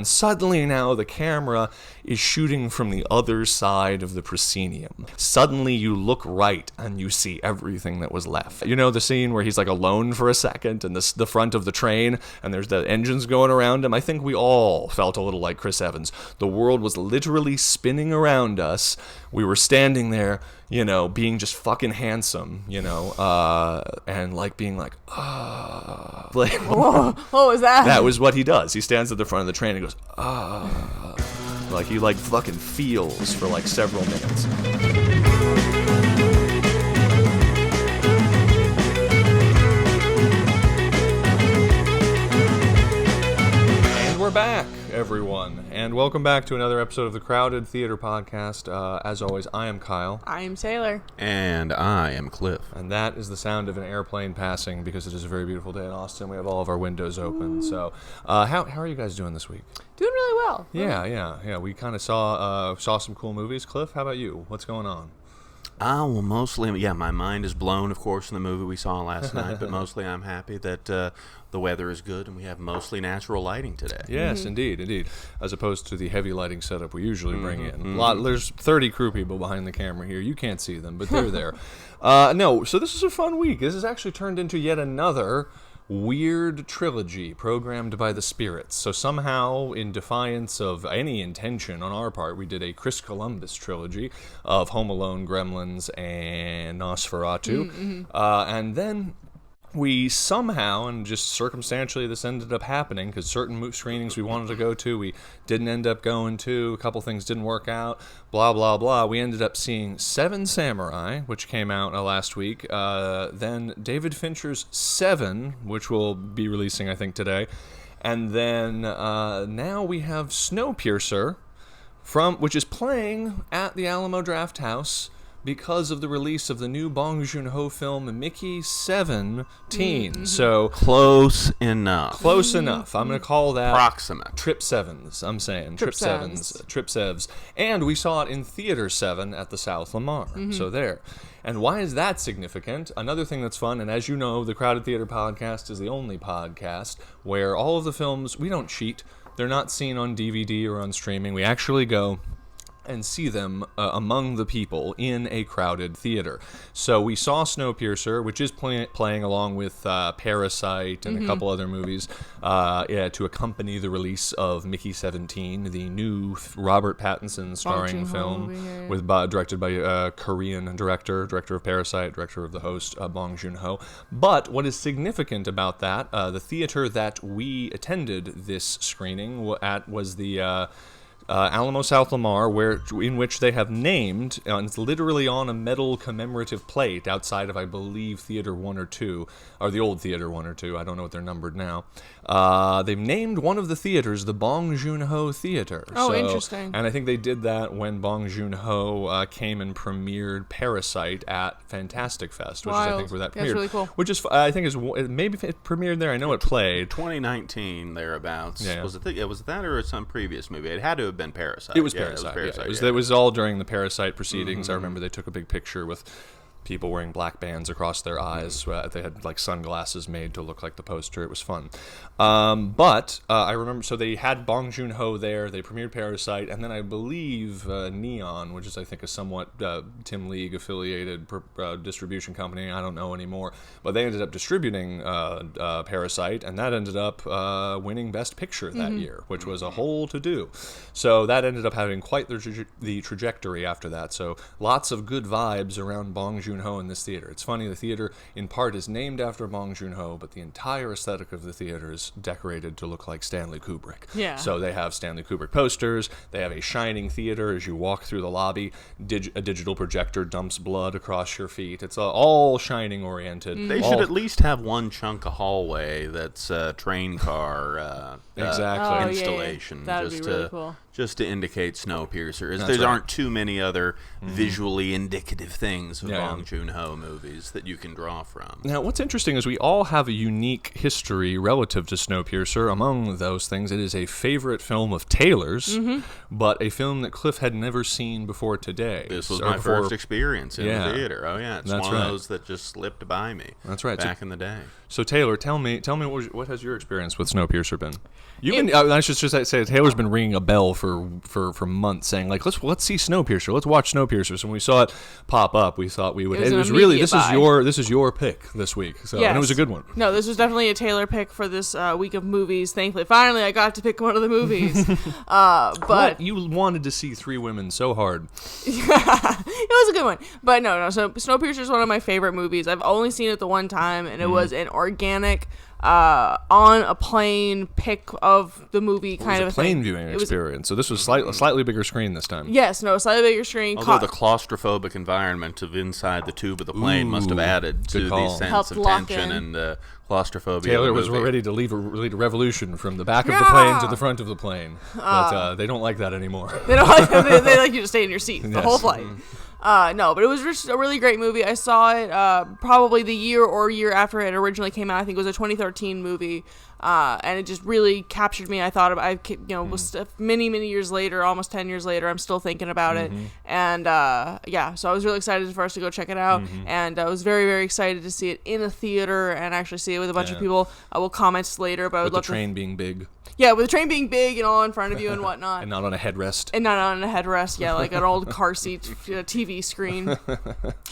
And suddenly now the camera is shooting from the other side of the proscenium. Suddenly you look right and you see everything that was left. You know the scene where he's like alone for a second in the front of the train and there's the engines going around him? I think we all felt a little like Chris Evans. The world was literally spinning around us. We were standing there, you know, being just fucking handsome, you know, and like being like, like, Whoa, what was that? That was what he does. He stands at the front of the train and goes, like he like fucking feels for like several minutes. And we're back, everyone, and welcome back to another episode of the Crowded Theater Podcast. As always, I am Kyle. I am Taylor. And I am Cliff. And that is the sound of an airplane passing because it is a very beautiful day in Austin. We have all of our windows open. So, how are you guys doing this week? Doing really well. Yeah. We kind of saw some cool movies. Cliff, how about you? What's going on? Well, mostly, my mind is blown, of course, in the movie we saw last night, but mostly I'm happy that the weather is good and we have mostly natural lighting today. Yes, indeed. As opposed to the heavy lighting setup we usually bring in. There's 30 crew people behind the camera here. You can't see them, but they're there. So this is a fun week. This has actually turned into yet another weird trilogy programmed by the spirits. So somehow, in defiance of any intention on our part, we did a Chris Columbus trilogy of Home Alone, Gremlins, and Nosferatu. And then we somehow, and just circumstantially, this ended up happening because certain screenings we wanted to go to, we didn't end up going to. A couple things didn't work out. Blah, blah, blah. We ended up seeing Seven Samurai, which came out last week. Then David Fincher's Seven, which we'll be releasing, I think, today. And then now we have Snowpiercer, which is playing at the Alamo Drafthouse because of the release of the new Bong Joon-ho film Mickey 17. So Close enough. I'm going to call that Proximate. Trip Sevens. I'm saying Trip Sevens. And we saw it in Theater 7 at the South Lamar. So there. And why is that significant? Another thing that's fun, and as you know, the Crowded Theater Podcast is the only podcast where all of the films, we don't cheat. They're not seen on DVD or on streaming. We actually go and see them among the people in a crowded theater. So we saw Snowpiercer, which is playing along with Parasite and a couple other movies to accompany the release of Mickey 17, the new Robert Pattinson starring film directed by a Korean director of Parasite, director of The Host, Bong Joon-ho. But what is significant about that, the theater that we attended this screening at was the Alamo South Lamar, in which they have named, and it's literally on a metal commemorative plate outside of, I believe, Theater 1 or 2, or the old Theater 1 or 2, I don't know what they're numbered now. They've named one of the theaters the Bong Joon-ho Theater. Oh, interesting. And I think they did that when Bong Joon-ho came and premiered Parasite at Fantastic Fest, which is, I think, where that premiered. That's really cool. Which is, I think, maybe it premiered there. I know it played. 2019, thereabouts. Yeah. Was it that or some previous movie? It had to have been Parasite. It was Parasite. It was all during the Parasite proceedings. I remember they took a big picture with people wearing black bands across their eyes. They had like sunglasses made to look like the poster. It was fun. But I remember, so they had Bong Joon-ho there. They premiered Parasite, and then I believe Neon, which is I think a somewhat Tim League affiliated distribution company. I don't know anymore, but they ended up distributing Parasite, and that ended up winning Best Picture that year, which was a whole to-do. So that ended up having quite the trajectory after that. So lots of good vibes around Bong Joon-ho in this theater. It's funny, the theater in part is named after Bong Joon-ho, but the entire aesthetic of the theater is decorated to look like Stanley Kubrick. Yeah. So they have Stanley Kubrick posters, they have a shining theater as you walk through the lobby, a digital projector dumps blood across your feet. It's all shining oriented. They should at least have one chunk of hallway that's a train car exactly. installation. That would be really cool. Just to indicate Snowpiercer. That's There right. aren't too many other visually indicative things of Bong Bong Joon-ho movies that you can draw from. Now, what's interesting is we all have a unique history relative to Snowpiercer. Among those things, it is a favorite film of Taylor's, but a film that Cliff had never seen before today. This was my first experience in the theater. Oh yeah, it's That's one of right. those that just slipped by me. That's right. Back in the day. So Taylor, tell me, what has your experience with Snowpiercer been? I should just say Taylor's been ringing a bell for months, saying like, let's see Snowpiercer, let's watch Snowpiercer. So when we saw it pop up, we thought we would. It was really this is your pick this week. So Yes. and it was a good one. No, this was definitely a Taylor pick for this week of movies. Thankfully, finally, I got to pick one of the movies. But you wanted to see Three Women so hard. it was a good one. But no. So Snowpiercer is one of my favorite movies. I've only seen it the one time, and it was an organic, on a plane pick of the movie kind of a plane viewing experience. So this was a slightly bigger screen this time. Yes, no, slightly bigger screen. Although the claustrophobic environment of inside the tube of the plane must have added to the sense Helped of lock tension in. and claustrophobia. Taylor of the was movie. ready to lead a revolution from the back of the plane to the front of the plane, but they don't like that anymore. They don't like they like you to stay in your seat the whole flight. No, but it was just a really great movie. I saw it probably the year after it originally came out. I think it was a 2013 movie, and it just really captured me. I thought was many years later, almost 10 years later, I'm still thinking about it. And so I was really excited for us to go check it out, and I was very, very excited to see it in a theater and actually see it with a bunch of people. I will comment later, but I would love the train being big. Yeah, with the train being big and all in front of you and whatnot. And not on a headrest. And not on a headrest, yeah, like an old car seat TV screen.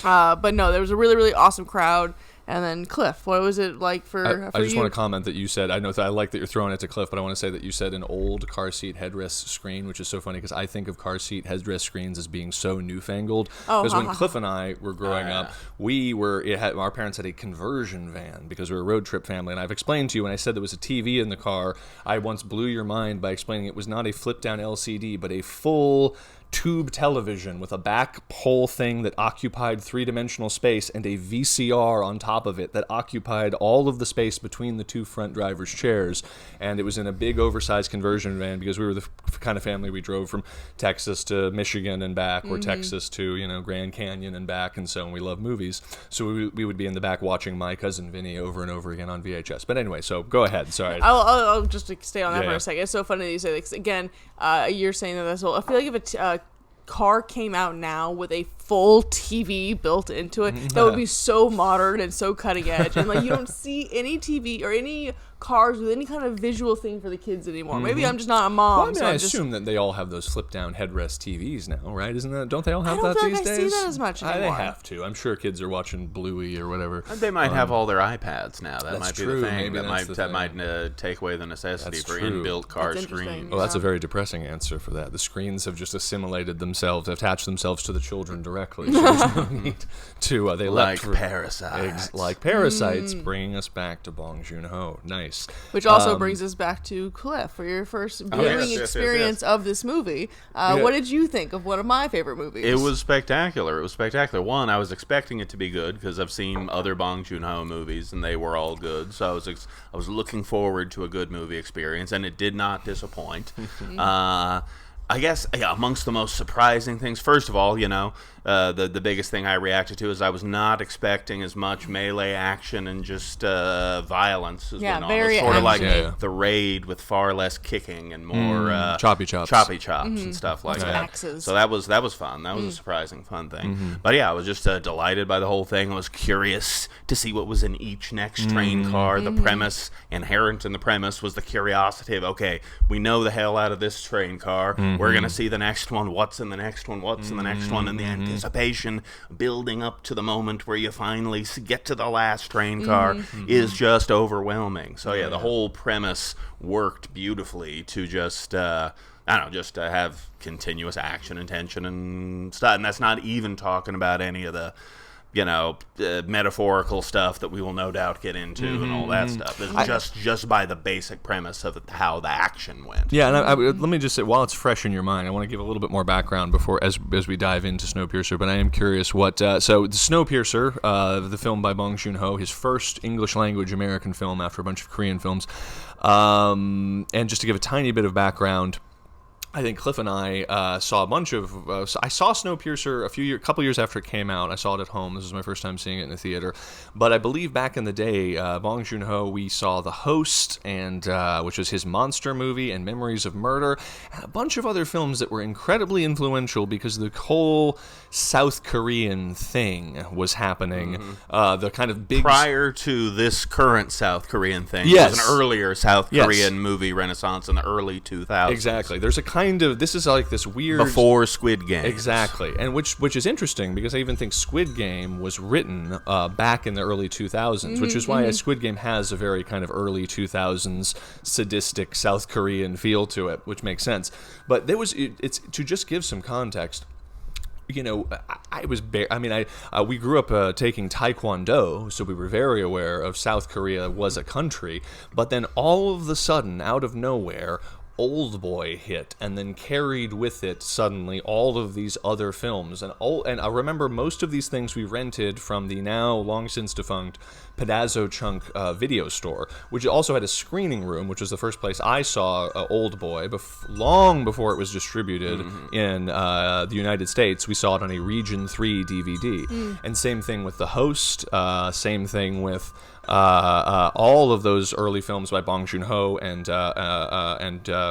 But no, there was a really, really awesome crowd. And then Cliff, what was it like for you? I just want to comment that you said, I know that I like that you're throwing it to Cliff, but I want to say that you said an old car seat headrest screen, which is so funny because I think of car seat headrest screens as being so newfangled. Because when Cliff and I were growing up, our parents had a conversion van because we were a road trip family. And I've explained to you when I said there was a TV in the car, I once blew your mind by explaining it was not a flip down LCD, but a full tube television with a back pole thing that occupied three-dimensional space and a VCR on top of it that occupied all of the space between the two front driver's chairs. And it was in a big oversized conversion van because we were the kind of family we drove from Texas to Michigan and back, or Texas to Grand Canyon and back, and so we love movies. So we would be in the back watching My Cousin Vinny over and over again on VHS. But anyway, so go ahead. Sorry. I'll just stay on that for a second. It's so funny that you say this. Again, you're saying that as well. I feel like if a car came out now with a full TV built into it, that would be so modern and so cutting edge. And like you don't see any TV or any cars with any kind of visual thing for the kids anymore. Maybe I'm just not a mom. Well, I assume that they all have those flip-down headrest TVs now, right? Don't they all have that these days? I don't feel like I see that as much anymore. They have to. I'm sure kids are watching Bluey or whatever. They might have all their iPads now. That might be true. the thing. Maybe that might take away the necessity for inbuilt car screens. Well, that's a very depressing answer for that. The screens have just assimilated themselves, attached themselves to the children directly. So there's no need to. They like parasites. Like parasites, bringing us back to Bong Joon-ho. Nice. Which also brings us back to Cliff for your first viewing experience of this movie. What did you think of one of my favorite movies? It was spectacular. One, I was expecting it to be good because I've seen other Bong Joon-ho movies and they were all good. So I was looking forward to a good movie experience, and it did not disappoint. I guess amongst the most surprising things, first of all, the biggest thing I reacted to is I was not expecting as much melee action and just violence as went on. Very It was sort of like action. The Raid with far less kicking and more choppy chops and stuff like that. Axes. So that was fun. That was a surprising fun thing. But yeah, I was just delighted by the whole thing. I was curious to see what was in each next train car. The premise, inherent in the premise, was the curiosity of, okay, we know the hell out of this train car. We're going to see the next one. What's in the next one? What's in the next one? And the anticipation building up to the moment where you finally get to the last train car is just overwhelming. So yeah, the whole premise worked beautifully to just just to have continuous action and tension and stuff. And that's not even talking about any of the metaphorical stuff that we will no doubt get into and all that stuff. It's just by the basic premise of how the action went. Yeah, and let me just say, while it's fresh in your mind, I want to give a little bit more background before as we dive into Snowpiercer. But I am curious what so the Snowpiercer, the film by Bong Joon-ho, his first English language American film after a bunch of Korean films, and just to give a tiny bit of background. I think Cliff and I saw a bunch of. I saw Snowpiercer a couple years after it came out. I saw it at home. This was my first time seeing it in the theater. But I believe back in the day, Bong Joon-ho, we saw The Host, and which was his monster movie, and Memories of Murder, and a bunch of other films that were incredibly influential because the whole South Korean thing was happening. The kind of big prior to this current South Korean thing. Yes. It was an earlier South Korean movie renaissance in the early 2000s. Exactly. There's a kind of, this is like this weird before Squid Game. Exactly, and which is interesting because I even think Squid Game was written back in the early 2000s, which is why Squid Game has a very kind of early 2000s sadistic South Korean feel to it, which makes sense. But it's to just give some context. You know, we grew up taking Taekwondo, so we were very aware of South Korea was a country. But then all of a sudden, out of nowhere, Old Boy hit, and then carried with it suddenly all of these other films. And I remember most of these things we rented from the now long since defunct Pedazzo Chunk video store, which also had a screening room, which was the first place I saw Old Boy, long before it was distributed in the United States. We saw it on a Region 3 DVD. And same thing with The Host, same thing with all of those early films by Bong Joon-ho and Chan-wook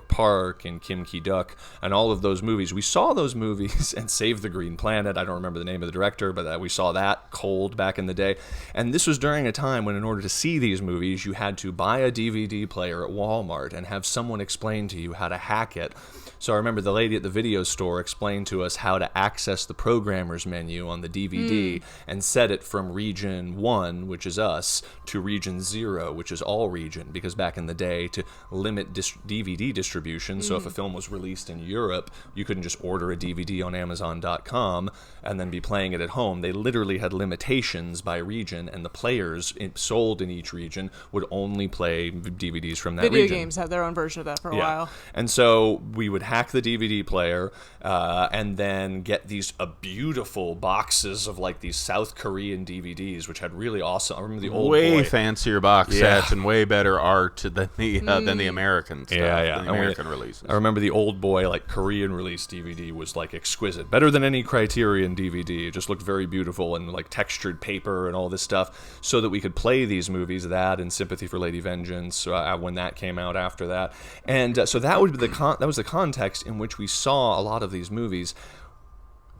Park and Kim Ki-duk and all of those movies. We saw those movies and Save the Green Planet. I don't remember the name of the director, but we saw that cold back in the day. And this was during a time when in order to see these movies, you had to buy a DVD player at Walmart and have someone explain to you how to hack it. So I remember the lady at the video store explained to us how to access the programmer's menu on the DVD and set it from Region 1, which is us, to Region 0, which is all region, because back in the day, to limit DVD distribution, so if a film was released in Europe, you couldn't just order a DVD on Amazon.com and then be playing it at home. They literally had limitations by region, and the players sold in each region would only play DVDs from that region. Video games have their own version of that for a while. And so we would hack the DVD player and then get these beautiful boxes of like these South Korean DVDs, which had really awesome. I remember the Old way Boy. fancier box sets and way better art than the American stuff. Yeah. Than the American releases. I remember the Old Boy like Korean release DVD was like exquisite, better than any Criterion DVD. It just looked very beautiful and like textured paper and all this stuff, so that we could play these movies. That and Sympathy for Lady Vengeance when that came out after that, and so that would be that was the context in which we saw a lot of these movies.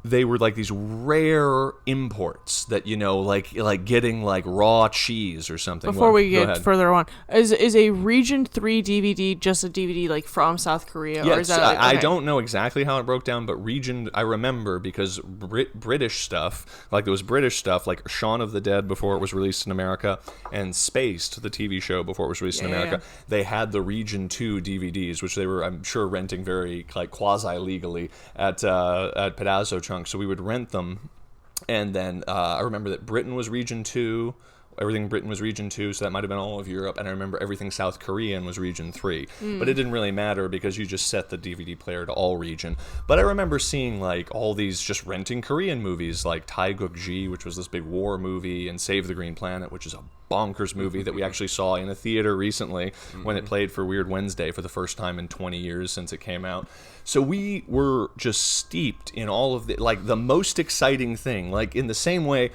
They were like these rare imports that, you know, like getting like raw cheese or something. Before we get further on, is a Region 3 DVD just a DVD like from South Korea? Yes, or is that like, I don't know exactly how it broke down, but region, I remember because British stuff, like there was British stuff like Shaun of the Dead before it was released in America, and Spaced, the TV show before it was released in America, they had the Region 2 DVDs, which they were, I'm sure, renting very like quasi-legally at Pedazzo Chunk. So we would rent them, and then I remember that Britain was Region 2. Everything Britain was Region 2, so that might have been all of Europe. And I remember everything South Korean was Region 3. But it didn't really matter because you just set the DVD player to all region. But I remember seeing like all these, just renting Korean movies like Taegukji, which was this big war movie, and Save the Green Planet, which is a bonkers movie that we actually saw in a theater recently when it played for Weird Wednesday for the first time in 20 years since it came out. So we were just steeped in all of the, like the most exciting thing, like in the same way,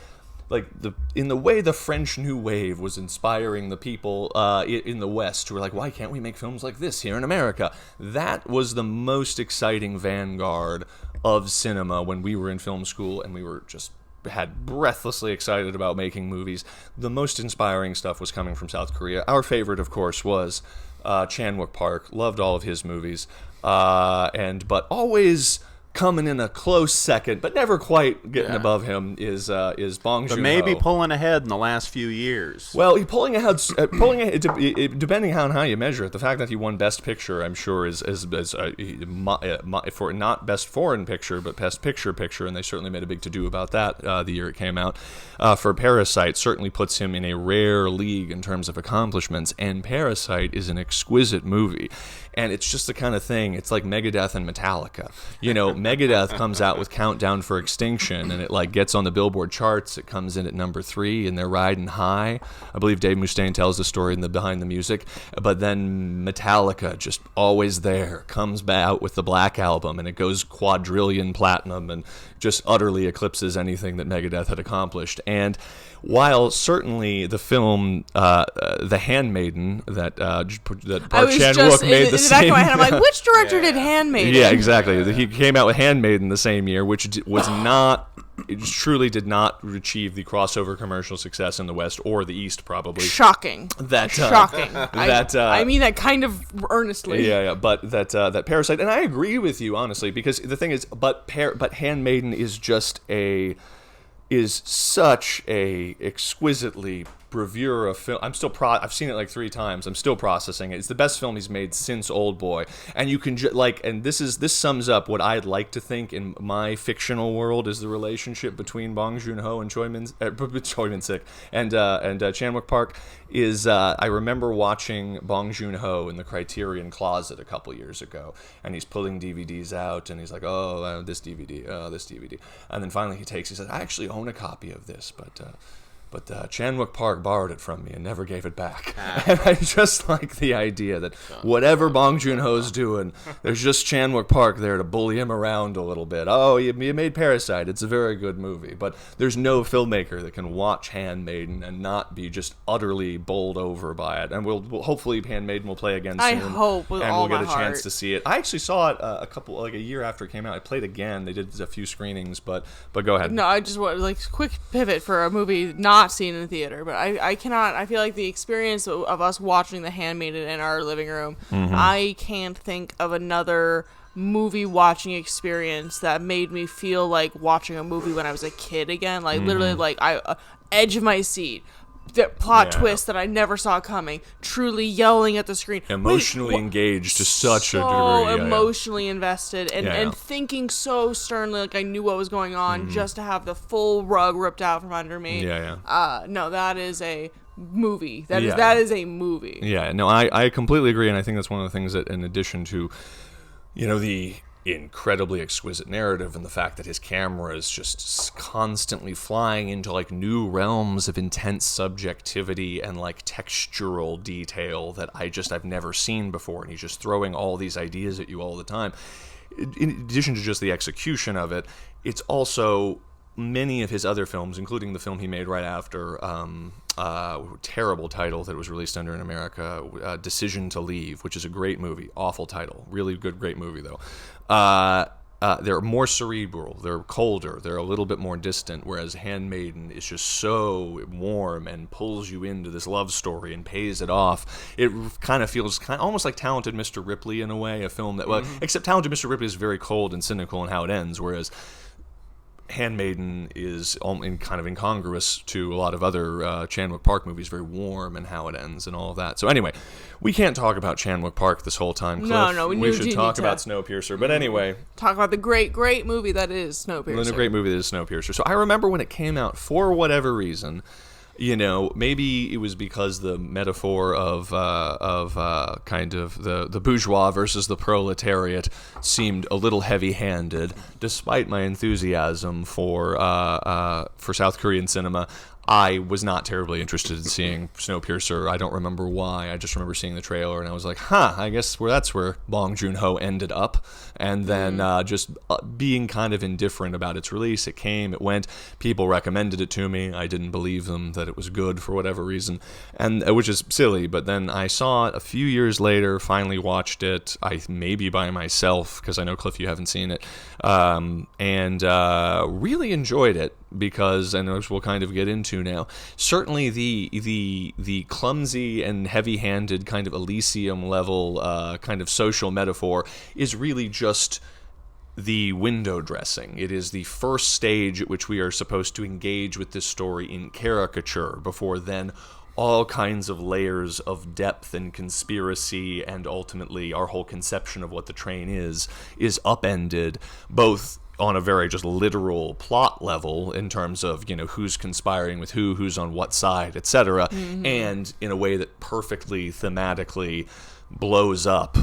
like in the way the French New Wave was inspiring the people in the West who were like, why can't we make films like this here in America? That was the most exciting vanguard of cinema when we were in film school, and we were just had breathlessly excited about making movies. The most inspiring stuff was coming from South Korea. Our favorite, of course, was Chan-wook Park. Loved all of his movies, but always coming in a close second, but never quite getting above him is Bong Joon-ho. But maybe pulling ahead in the last few years. Well, pulling ahead, depending on how you measure it. The fact that he won Best Picture, I'm sure, is for not Best Foreign Picture, but Best Picture, and they certainly made a big to-do about that the year it came out. For Parasite, certainly puts him in a rare league in terms of accomplishments, and Parasite is an exquisite movie. And it's just the kind of thing, it's like Megadeth and Metallica. You know, Megadeth comes out with Countdown for Extinction, and it like gets on the Billboard charts. It comes in at number 3, and they're riding high. I believe Dave Mustaine tells the story in the behind the music. But then Metallica, just always there, comes out with the Black Album, and it goes quadrillion platinum and just utterly eclipses anything that Megadeth had accomplished. And while certainly the film The Handmaiden that Park Chan-wook made the same... In the back of my head, I'm like, which director did Handmaiden? Yeah, exactly. He came out with Handmaiden the same year, which was not... It truly did not achieve the crossover commercial success in the West or the East, probably. Shocking. Shocking. I mean that kind of earnestly. Yeah. But that Parasite, and I agree with you honestly, because the thing is, but Handmaiden is such a exquisitely bravura film. I've seen it like 3 times. I'm still processing it. It's the best film he's made since Old Boy. And you can and this sums up what I'd like to think in my fictional world is the relationship between Bong Joon-ho and Choi Min-sik and Chan-wook Park. I remember watching Bong Joon-ho in the Criterion Closet a couple years ago, and he's pulling DVDs out, and he's like, this DVD, and then finally he says, I actually own a copy of this, but Chan-wook Park borrowed it from me and never gave it back. And I just like the idea that whatever Bong Joon-ho's doing, there's just Chan-wook Park there to bully him around a little bit. Oh, you made Parasite. It's a very good movie. But there's no filmmaker that can watch Handmaiden and not be just utterly bowled over by it. And we'll hopefully Handmaiden will play again soon. I hope with all my heart. And we'll get a chance to see it. I actually saw it a year after it came out. I played again. They did a few screenings, but go ahead. No, I just want quick pivot for a movie not seen in the theater, but I feel like the experience of us watching The Handmaiden in our living room, I can't think of another movie watching experience that made me feel like watching a movie when I was a kid again, literally edge of my seat. The plot twist that I never saw coming, truly yelling at the screen, emotionally engaged to such a degree, emotionally invested, and thinking so sternly, like I knew what was going on, just to have the full rug ripped out from under me. No, that is a movie. That is a movie. Yeah, no, I completely agree, and I think that's one of the things that, in addition to, the incredibly exquisite narrative and the fact that his camera is just constantly flying into new realms of intense subjectivity and textural detail that I've never seen before, and he's just throwing all these ideas at you all the time. In addition to just the execution of it, it's also many of his other films, including the film he made right after, terrible title that was released under in America, Decision to Leave, which is a great movie. Awful title. Really good, great movie, though. They're more cerebral, they're colder, they're a little bit more distant, whereas Handmaiden is just so warm and pulls you into this love story and pays it off. It kind of feels almost like Talented Mr. Ripley in a way, a film that, except Talented Mr. Ripley is very cold and cynical in how it ends, whereas Handmaiden is kind of incongruous to a lot of other Chan-wook Park movies, very warm in how it ends and all of that. So anyway, we can't talk about Chan-wook Park this whole time, Cliff. No, we should talk about Snowpiercer. But anyway, talk about the great movie that is Snowpiercer. The great movie that is Snowpiercer. So I remember when it came out, for whatever reason, maybe it was because the metaphor of kind of the bourgeois versus the proletariat seemed a little heavy-handed, despite my enthusiasm for South Korean cinema. I was not terribly interested in seeing Snowpiercer. I don't remember why. I just remember seeing the trailer, and I was like, I guess that's where Bong Joon-ho ended up. And then just being kind of indifferent about its release. It came, it went. People recommended it to me. I didn't believe them that it was good for whatever reason, and which is silly. But then I saw it a few years later, finally watched it, maybe by myself, because I know, Cliff, you haven't seen it, and really enjoyed it. Because, and as we'll kind of get into now, certainly the clumsy and heavy-handed kind of Elysium level kind of social metaphor is really just the window dressing. It is the first stage at which we are supposed to engage with this story in caricature, before then all kinds of layers of depth and conspiracy and ultimately our whole conception of what the train is upended, both on a very just literal plot level in terms of, who's conspiring with who's on what side, etc., and in a way that perfectly thematically blows up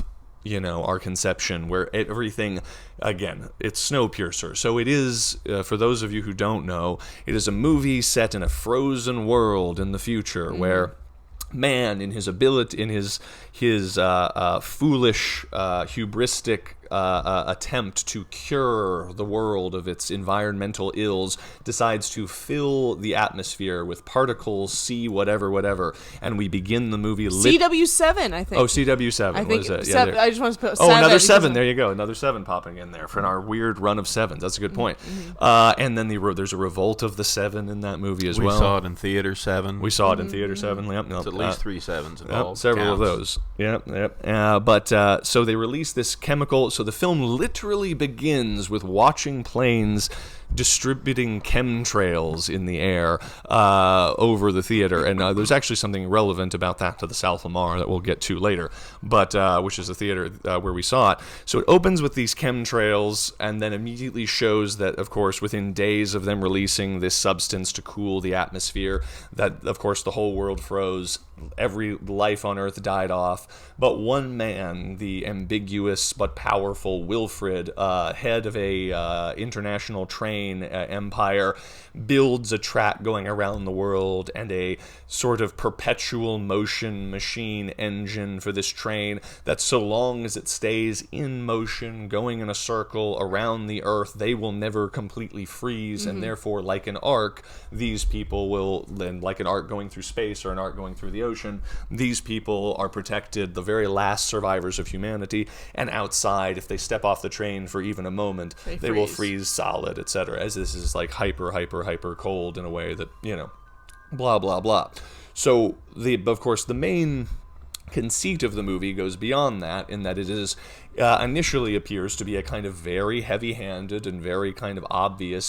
our conception, where everything, again, it's Snowpiercer. So it is, for those of you who don't know, it is a movie set in a frozen world in the future where man, in his ability, in his foolish, hubristic attempt to cure the world of its environmental ills, decides to fill the atmosphere with particles, C whatever, and we begin the movie. CW7, I think. Oh, CW7. I think what is it? seven, I just want to put. Oh, another 7. There you go. Another 7 popping in there for our weird run of 7s. That's a good point. And then there's a revolt of the 7 in that movie as well. We saw it in Theater 7. We saw it in Theater 7. Yep. It's at least 3 7s involved. Several of those. Yep. But so they released this chemical. So the film literally begins with watching planes distributing chemtrails in the air over the theater, and there's actually something relevant about that to the South Lamar that we'll get to later, but which is the theater where we saw it. So it opens with these chemtrails, and then immediately shows that, of course, within days of them releasing this substance to cool the atmosphere, that of course the whole world froze. Every life on Earth died off, but one man, the ambiguous but powerful Wilfred, head of a international train empire, builds a track going around the world and a sort of perpetual motion machine engine for this train that, so long as it stays in motion, going in a circle around the Earth, they will never completely freeze, and therefore, like an arc, these people will, like an arc going through space or an arc going through the ocean, these people are protected, the very last survivors of humanity, and outside, if they step off the train for even a moment, they will freeze solid, etc., as this is like hyper cold in a way that, blah, blah, blah. So, of course, the main conceit of the movie goes beyond that, in that it is initially appears to be a kind of very heavy-handed and very kind of obvious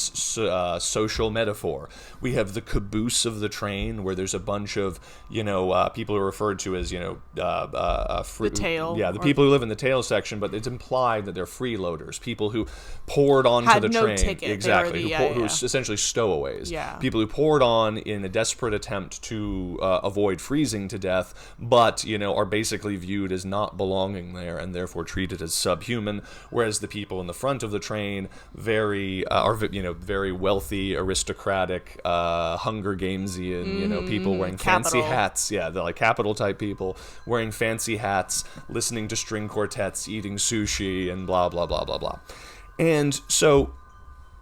social metaphor. We have the caboose of the train, where there's a bunch of, people are referred to as, the tail. Yeah, the people who live in the tail section, but it's implied that they're freeloaders, people who poured onto the train. Ticket. Exactly, who essentially stowaways. Yeah. People who poured on in a desperate attempt to avoid freezing to death, but, are basically viewed as not belonging there and therefore treated as subhuman, whereas the people in the front of the train are very wealthy, aristocratic, Hunger Gamesian, people wearing fancy hats. They're like capital type people wearing fancy hats, listening to string quartets, eating sushi, and blah blah blah blah blah. And so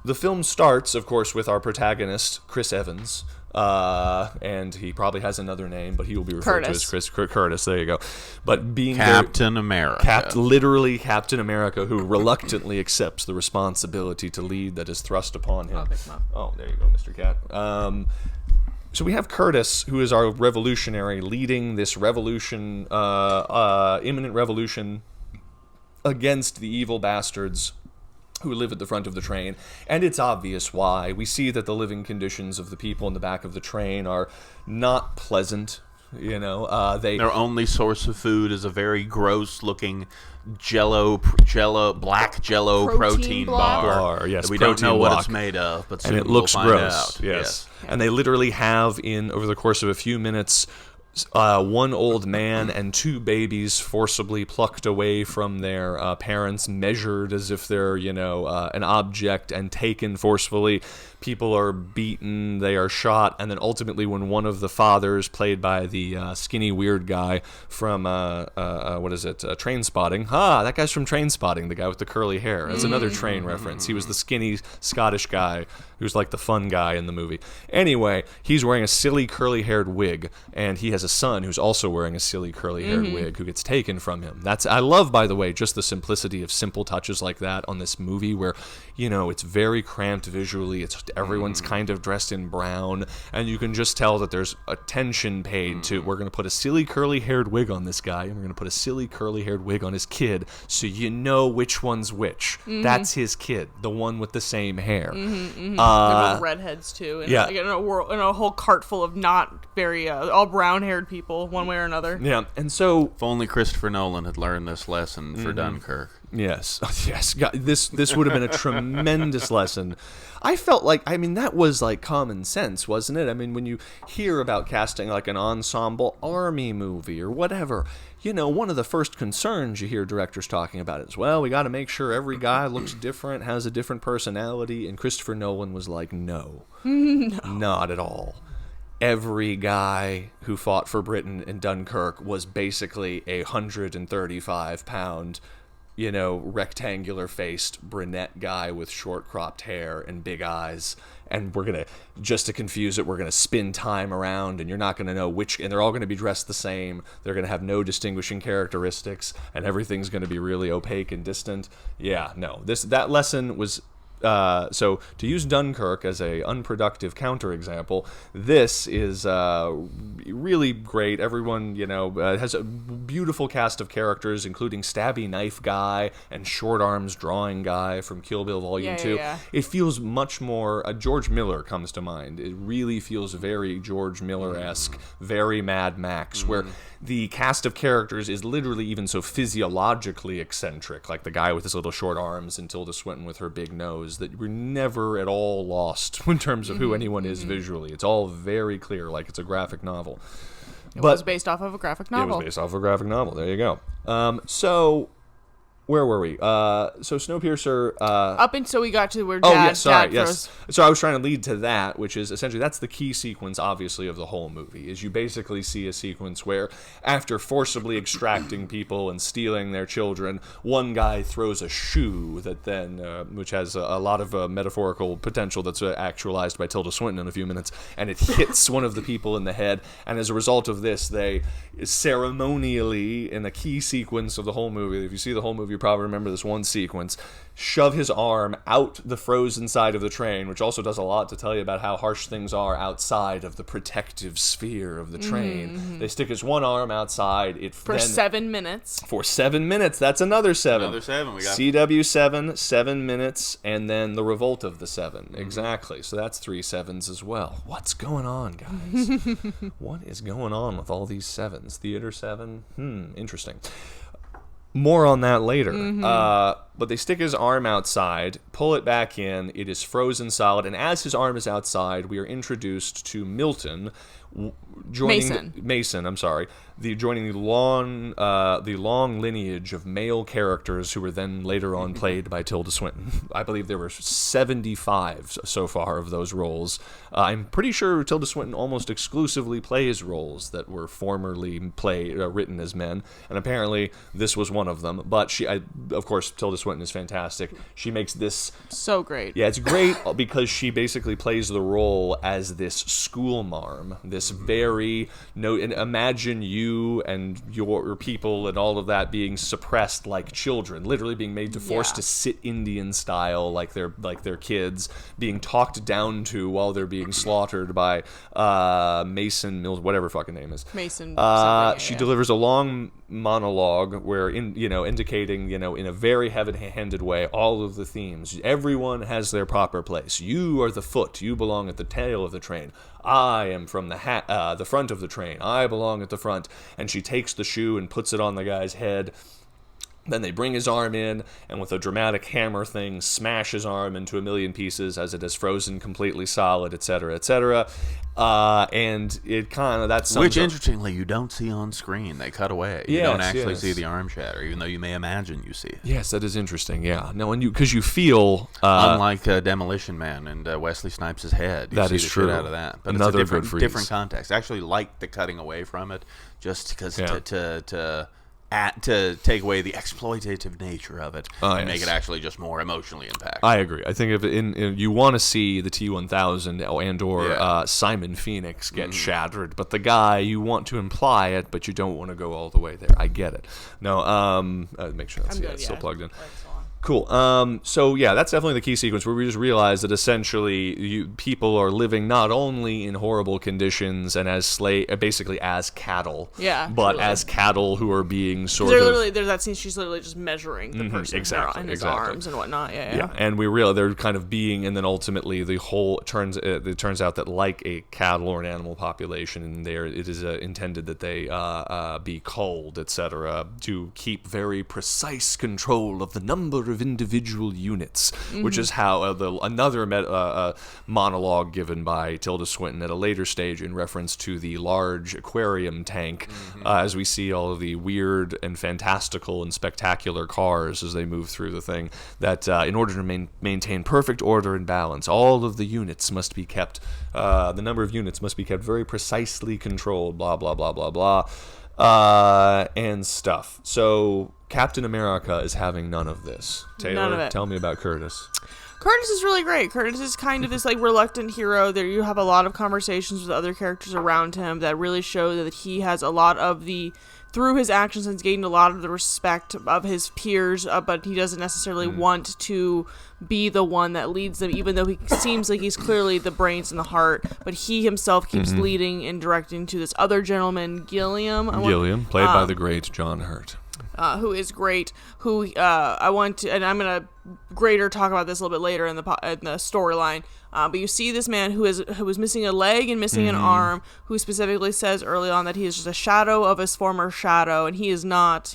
the film starts, of course, with our protagonist, Chris Evans. And he probably has another name, but he will be referred to as Curtis. There you go. But being Captain America, literally Captain America, who reluctantly accepts the responsibility to lead that is thrust upon him. Oh, there you go, Mr. Cat. So we have Curtis, who is our revolutionary, leading this revolution, imminent revolution against the evil bastards who live at the front of the train, and it's obvious why. We see that the living conditions of the people in the back of the train are not pleasant. Their only source of food is a very gross-looking black Jello protein bar. Yes, we don't know what it's made of, but soon and it looks we'll gross. Find out. Yes, and they literally have over the course of a few minutes, one old man and 2 babies forcibly plucked away from their parents, measured as if they're, an object, and taken forcefully. People are beaten, they are shot, and then ultimately when one of the fathers, played by the skinny weird guy from, Train Spotting. That guy's from Train Spotting, the guy with the curly hair. That's another Train reference. He was the skinny Scottish guy who's like the fun guy in the movie. Anyway, he's wearing a silly curly-haired wig, and he has a son who's also wearing a silly curly-haired wig who gets taken from him. I love, by the way, just the simplicity of simple touches like that on this movie where, it's very cramped visually. Everyone's kind of dressed in brown, and you can just tell that there's attention paid to, we're going to put a silly curly-haired wig on this guy, and we're going to put a silly curly-haired wig on his kid, so you know which one's which. That's his kid, the one with the same hair. The redheads too, in a whole cart full of not very all brown-haired people, one way or another. Yeah, and so if only Christopher Nolan had learned this lesson for Dunkirk. Yes, yes. God, this would have been a tremendous lesson. I felt like, I mean, that was like common sense, wasn't it? I mean, when you hear about casting like an ensemble army movie or whatever, you know, one of the first concerns you hear directors talking about is, well, we got to make sure every guy looks different, has a different personality. And Christopher Nolan was like, no, not at all. Every guy who fought for Britain in Dunkirk was basically a 135-pound, you know, rectangular-faced brunette guy with short-cropped hair and big eyes. And we're going to, just to confuse it, we're going to spin time around, and you're not going to know which, and they're all going to be dressed the same. They're going to have no distinguishing characteristics, and everything's going to be really opaque and distant. Yeah, no. That lesson was... so to use Dunkirk as a unproductive counterexample, this is really great. Everyone, you know, has a beautiful cast of characters, including Stabby Knife Guy and Short Arms Drawing Guy from Kill Bill Volume 2. Yeah. It feels much more... George Miller comes to mind. It really feels very George Miller-esque, very Mad Max, where the cast of characters is literally even so physiologically eccentric, like the guy with his little short arms and Tilda Swinton with her big nose, that we're never at all lost in terms of who anyone is visually. It's all very clear, like it's a graphic novel. It was based off of a graphic novel. It was based off of a graphic novel. There you go. So... Where were we? So Snowpiercer... Up until we got to where Dad yes. So I was trying to lead to that, which is essentially, that's the key sequence, obviously, of the whole movie, is you basically see a sequence where, after forcibly extracting people and stealing their children, one guy throws a shoe that then, which has a lot of metaphorical potential that's actualized by Tilda Swinton in a few minutes, and it hits one of the people in the head, and as a result of this, they ceremonially, in a key sequence of the whole movie, if you see the whole movie, you probably remember this one sequence, shove his arm out the frozen side of the train, which also does a lot to tell you about how harsh things are outside of the protective sphere of the train. Mm-hmm. They stick his one arm outside. For 7 minutes. For 7 minutes. That's another 7. Another 7. We got CW7, 7 minutes, and then the Revolt of the 7. Mm-hmm. Exactly. So that's 3 7s as well. What's going on, guys? What is going on with all these 7s? Theater 7? Interesting. More on that later. Mm-hmm. But they stick his arm outside, pull it back in, it is frozen solid, and as his arm is outside, we are introduced to Milton, joining joining the long lineage of male characters who were then later on played by Tilda Swinton. I believe there were 75 so far of those roles. I'm pretty sure Tilda Swinton almost exclusively plays roles that were formerly written as men, and apparently this was one of them. But of course, Tilda Swinton is fantastic. She makes this so great. Yeah, it's great because she basically plays the role as this school marm, this very and imagine you and your people and all of that being suppressed like children, literally being made to force to sit Indian style like they're kids, being talked down to while they're being slaughtered by Mason Mills, whatever fucking name is. Mason. She delivers a long monologue where indicating in a very heavy-handed way all of the themes. Everyone has their proper place. You are the foot. You belong at the tail of the train. I am from the front of the train. I belong at the front. And she takes the shoe and puts it on the guy's head. Then they bring his arm in, and with a dramatic hammer thing, smash his arm into a million pieces as it is frozen completely solid, etc., etc. And it kind of, that's which, interestingly, you don't see on screen. They cut away. You don't actually see the arm shatter, even though you may imagine you see it. Yes, that is interesting, yeah. No, and because you feel... unlike Demolition Man and Wesley Snipes' head. That is true. Out of that. But another it's a good different context. I actually like the cutting away from it, just because to take away the exploitative nature of it and make it actually just more emotionally impactful. I agree. I think if you want to see the T-1000 or Simon Phoenix get shattered, but the guy, you want to imply it, but you don't want to go all the way there. I get it. No, make sure that's still plugged in. Cool. So yeah, that's definitely the key sequence where we just realize that essentially people are living not only in horrible conditions and as basically as cattle, but truly. As cattle who are being there's that scene she's literally just measuring the person in his arms and whatnot. Yeah. And we realize they're kind of being, and then ultimately it turns out that like a cattle or an animal population, it is intended that they be culled, etc., to keep very precise control of the number of individual units, which is how another monologue given by Tilda Swinton at a later stage in reference to the large aquarium tank, as we see all of the weird and fantastical and spectacular cars as they move through the thing, that in order to maintain perfect order and balance, all of the units must be kept, the number of units must be kept very precisely controlled, blah, blah, blah, blah, blah, and stuff. So Captain America is having none of this. Taylor, none of it. Tell me about Curtis. Curtis is really great. Curtis is kind of this like reluctant hero. There you have a lot of conversations with other characters around him that really show that he has a lot of through his actions, has gained a lot of the respect of his peers, but he doesn't necessarily want to be the one that leads them, even though he seems like he's clearly the brains and the heart, but he himself keeps leading and directing to this other gentleman, Gilliam, played by the great John Hurt. Who is great, I want to, and I'm going to greater talk about this a little bit later in the storyline, but you see this man who was missing a leg and missing an arm, who specifically says early on that he is just a shadow of his former shadow, and he is not,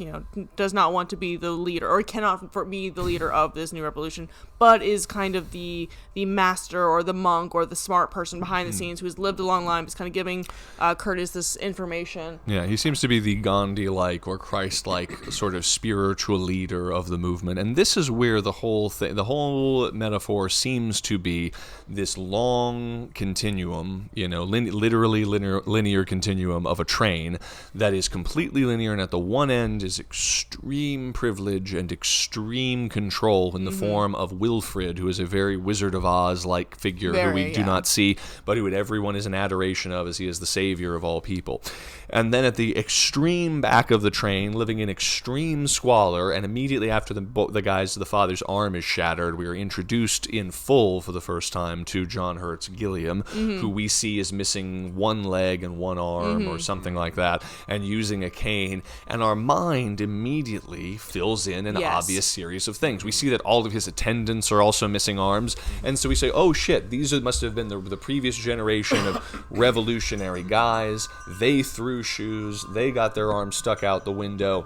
does not want to be the leader, or cannot be the leader of this new revolution, but is kind of the master or the monk or the smart person behind the scenes who has lived a long life, is kind of giving Curtis this information. Yeah, he seems to be the Gandhi-like or Christ-like sort of spiritual leader of the movement, and this is where the whole metaphor seems to be this long continuum, literally linear continuum of a train that is completely linear, and at the one end is extreme privilege and extreme control in the form of Wilfred, who is a very Wizard of Oz-like figure who we do not see, but who everyone is an adoration of, as he is the savior of all people. And then at the extreme back of the train, living in extreme squalor, and immediately after the father's arm is shattered, we are introduced in full for the first time to John Hurt's Gilliam, who we see is missing one leg and one arm or something like that, and using a cane, and our mind immediately fills in an obvious series of things. We see that all of his attendants are also missing arms, and so we say, oh shit, these must have been the previous generation of revolutionary guys. They threw shoes, they got their arms stuck out the window,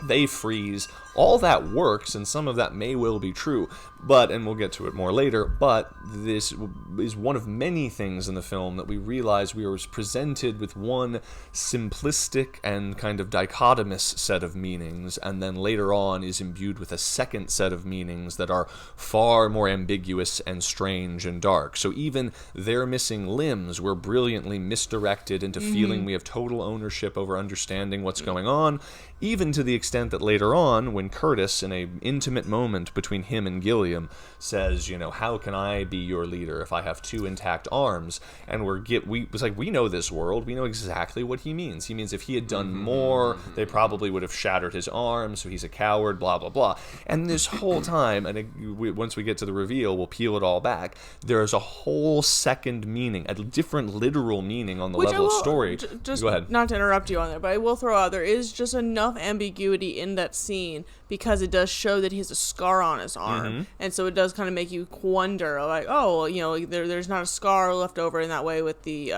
they freeze. All that works, and some of that may well be true, and we'll get to it more later, but this is one of many things in the film that we realize we are presented with one simplistic and kind of dichotomous set of meanings, and then later on is imbued with a second set of meanings that are far more ambiguous and strange and dark. So even their missing limbs were brilliantly misdirected into feeling we have total ownership over understanding what's going on, even to the extent that later on, when Curtis, in an intimate moment between him and Gilliam, says, how can I be your leader if I have two intact arms? And we know this world. We know exactly what he means. He means if he had done more, they probably would have shattered his arm, so he's a coward, blah, blah, blah. And this whole time, once we get to the reveal, we'll peel it all back, there's a whole second meaning, a different literal meaning on the level of story. Just Go ahead. Not to interrupt you on there, but I will throw out, there is just enough ambiguity in that scene because it does show that he has a scar on his arm, and so it does kind of make you wonder, like, there's not a scar left over in that way with the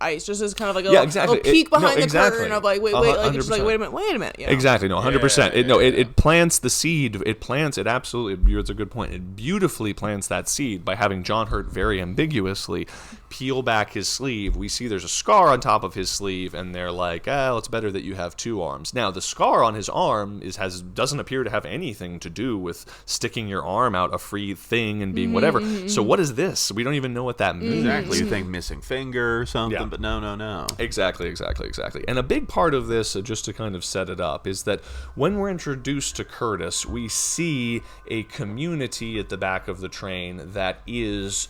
ice, just as kind of like a little peek behind the curtain of like, wait, like, it's just like, wait a minute. Exactly, 100%. It plants the seed. It absolutely, it's a good point. It beautifully plants that seed by having John Hurt very ambiguously peel back his sleeve. We see there's a scar on top of his sleeve, and they're like, it's better that you have two arms. Now, the scar on his arm doesn't appear to have anything to do with sticking your arm out a free thing and being whatever. So what is this? We don't even know what that means. Exactly. You think missing finger or something, but no. Exactly. And a big part of this, just to kind of set it up, is that when we're introduced to Curtis, we see a community at the back of the train that is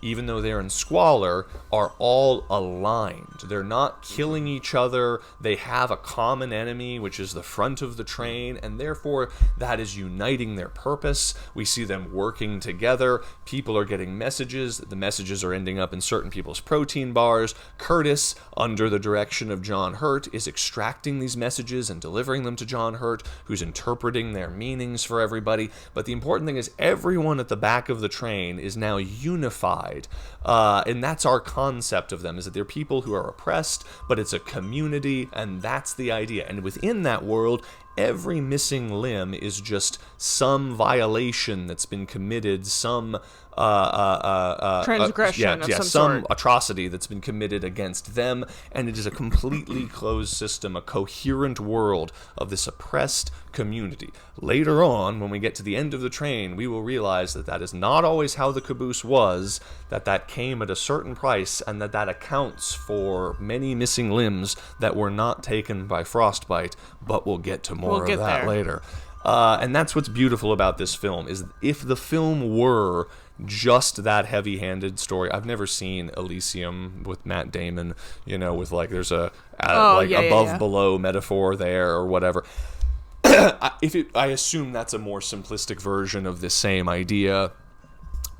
even though they're in squalor, are all aligned. They're not killing each other. They have a common enemy, which is the front of the train, and therefore that is uniting their purpose. We see them working together. People are getting messages. The messages are ending up in certain people's protein bars. Curtis, under the direction of John Hurt, is extracting these messages and delivering them to John Hurt, who's interpreting their meanings for everybody. But the important thing is everyone at the back of the train is now unified. And that's our concept of them, is that they're people who are oppressed, but it's a community, and that's the idea. And within that world, every missing limb is just some violation that's been committed, some transgression of some sort. Atrocity that's been committed against them, and it is a completely closed system, a coherent world of this oppressed community. Later on, when we get to the end of the train, we will realize that that is not always how the caboose was, that came at a certain price, and that accounts for many missing limbs that were not taken by frostbite, but we'll get to more of that later. And that's what's beautiful about this film, is if the film were just that heavy-handed story. I've never seen Elysium with Matt Damon, with like there's a above-below metaphor there or whatever. I assume that's a more simplistic version of the same idea.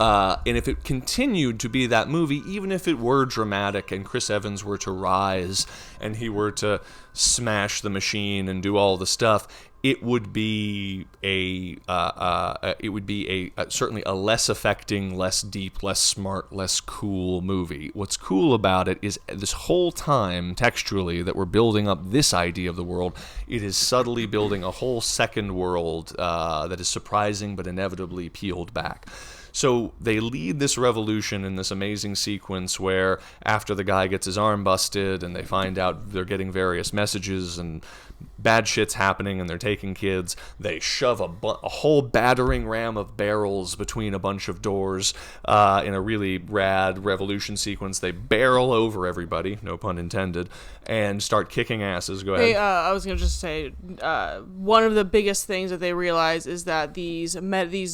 And if it continued to be that movie, even if it were dramatic and Chris Evans were to rise and he were to smash the machine and do all the stuff, it would be certainly a less affecting, less deep, less smart, less cool movie. What's cool about it is this whole time, textually, that we're building up this idea of the world, it is subtly building a whole second world that is surprising but inevitably peeled back. So they lead this revolution in this amazing sequence where after the guy gets his arm busted and they find out they're getting various messages and bad shit's happening and they're taking kids, they shove a whole battering ram of barrels between a bunch of doors in a really rad revolution sequence. They barrel over everybody, no pun intended, and start kicking asses. Go ahead. I was going to just say, one of the biggest things that they realize is that these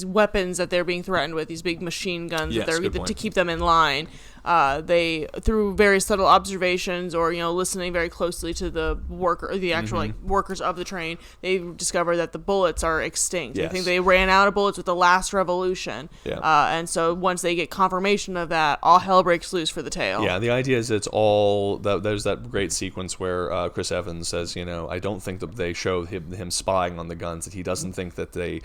weapons that they're being threatened with, these big machine guns, that they're to keep them in line, they, through various subtle observations or listening very closely to the actual workers of the train, they discover that the bullets are extinct. Yes. I think they ran out of bullets with the last revolution. And so once they get confirmation of that, all hell breaks loose for the tail. Yeah, the idea is it's all there's that great sequence where Chris Evans says, I don't think that they show him spying on the guns, that he doesn't think that they